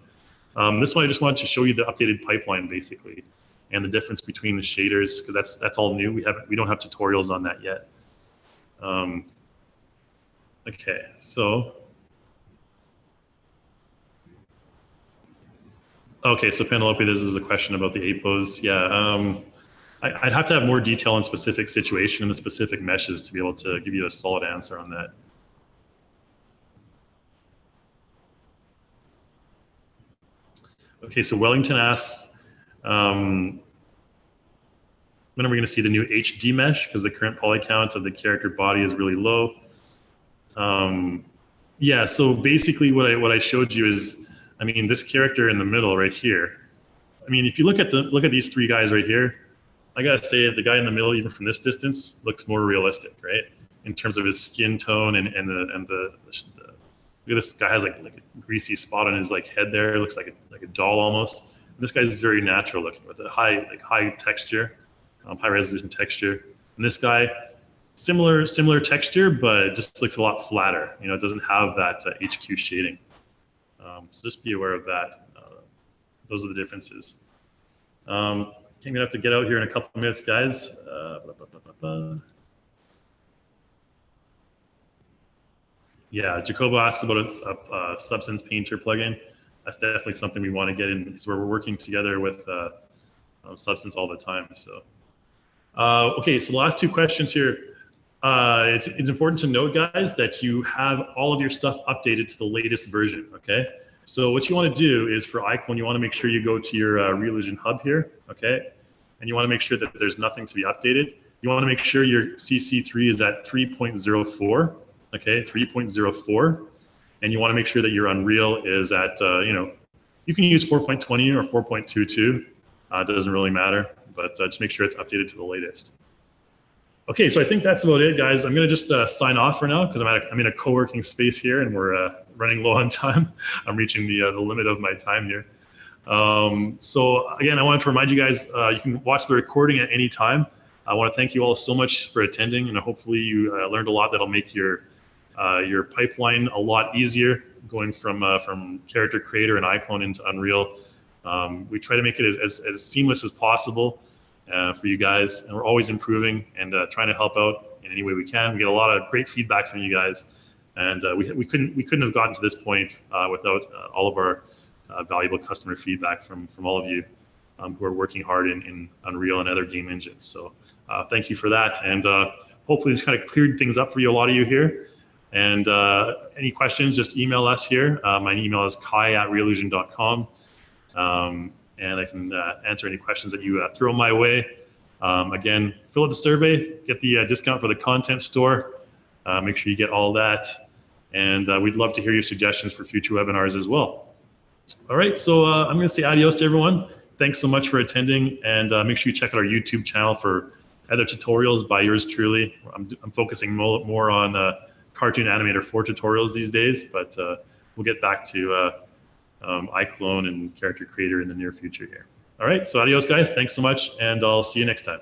This one I just wanted to show you the updated pipeline basically, and the difference between the shaders, because that's all new. We don't have tutorials on that yet. Okay, so. Okay, so Penelope, this is a question about the APOs. Yeah, I'd have to have more detail on specific situation and the specific meshes to be able to give you a solid answer on that. Okay, so Wellington asks, when are we going to see the new HD mesh? Because the current poly count of the character body is really low. Yeah, so basically what I showed you is, I mean, this character in the middle right here. I mean, if you look at these three guys right here, I gotta say the guy in the middle, even from this distance, looks more realistic, right? In terms of his skin tone and the look at this guy has like a greasy spot on his head there. It looks like a doll almost. And this guy's very natural looking with a high texture, high resolution texture. And this guy, similar texture, but it just looks a lot flatter. It doesn't have that HQ shading. So just be aware of that. Those are the differences. I'm gonna have to get out here in a couple of minutes, guys. Yeah, Jacobo asked about a Substance Painter plugin. That's definitely something we want to get in because we're working together with Substance all the time. So, okay, so the last two questions here. It's important to note, guys, that you have all of your stuff updated to the latest version, okay? So what you want to do is for iClone, you want to make sure you go to your Reallusion hub here, okay? And you want to make sure that there's nothing to be updated. You want to make sure your CC3 is at 3.04, okay, 3.04. And you want to make sure that your Unreal is at, you can use 4.20 or 4.22. It doesn't really matter, but just make sure it's updated to the latest. Okay, so I think that's about it, guys. I'm going to just sign off for now because I'm in a co-working space here and we're running low on time. I'm reaching the limit of my time here. So again, I wanted to remind you guys, you can watch the recording at any time. I want to thank you all so much for attending, and hopefully you learned a lot that'll make your pipeline a lot easier going from character creator and iClone into Unreal. We try to make it as seamless as possible for you guys, and we're always improving and trying to help out in any way we can. We get a lot of great feedback from you guys, and we couldn't have gotten to this point without all of our valuable customer feedback from all of you who are working hard in Unreal and other game engines. So thank you for that, and hopefully this kind of cleared things up for you, a lot of you here. And any questions, just email us here. My email is kai@reallusion.com. And I can answer any questions that you throw my way. Again, fill out the survey, get the discount for the content store. Make sure you get all that. And we'd love to hear your suggestions for future webinars as well. All right, so I'm going to say adios to everyone. Thanks so much for attending, and make sure you check out our YouTube channel for other tutorials by yours truly. I'm focusing more on Cartoon Animator 4 tutorials these days, but we'll get back to iClone and Character Creator in the near future here. All right, so adios, guys. Thanks so much, and I'll see you next time.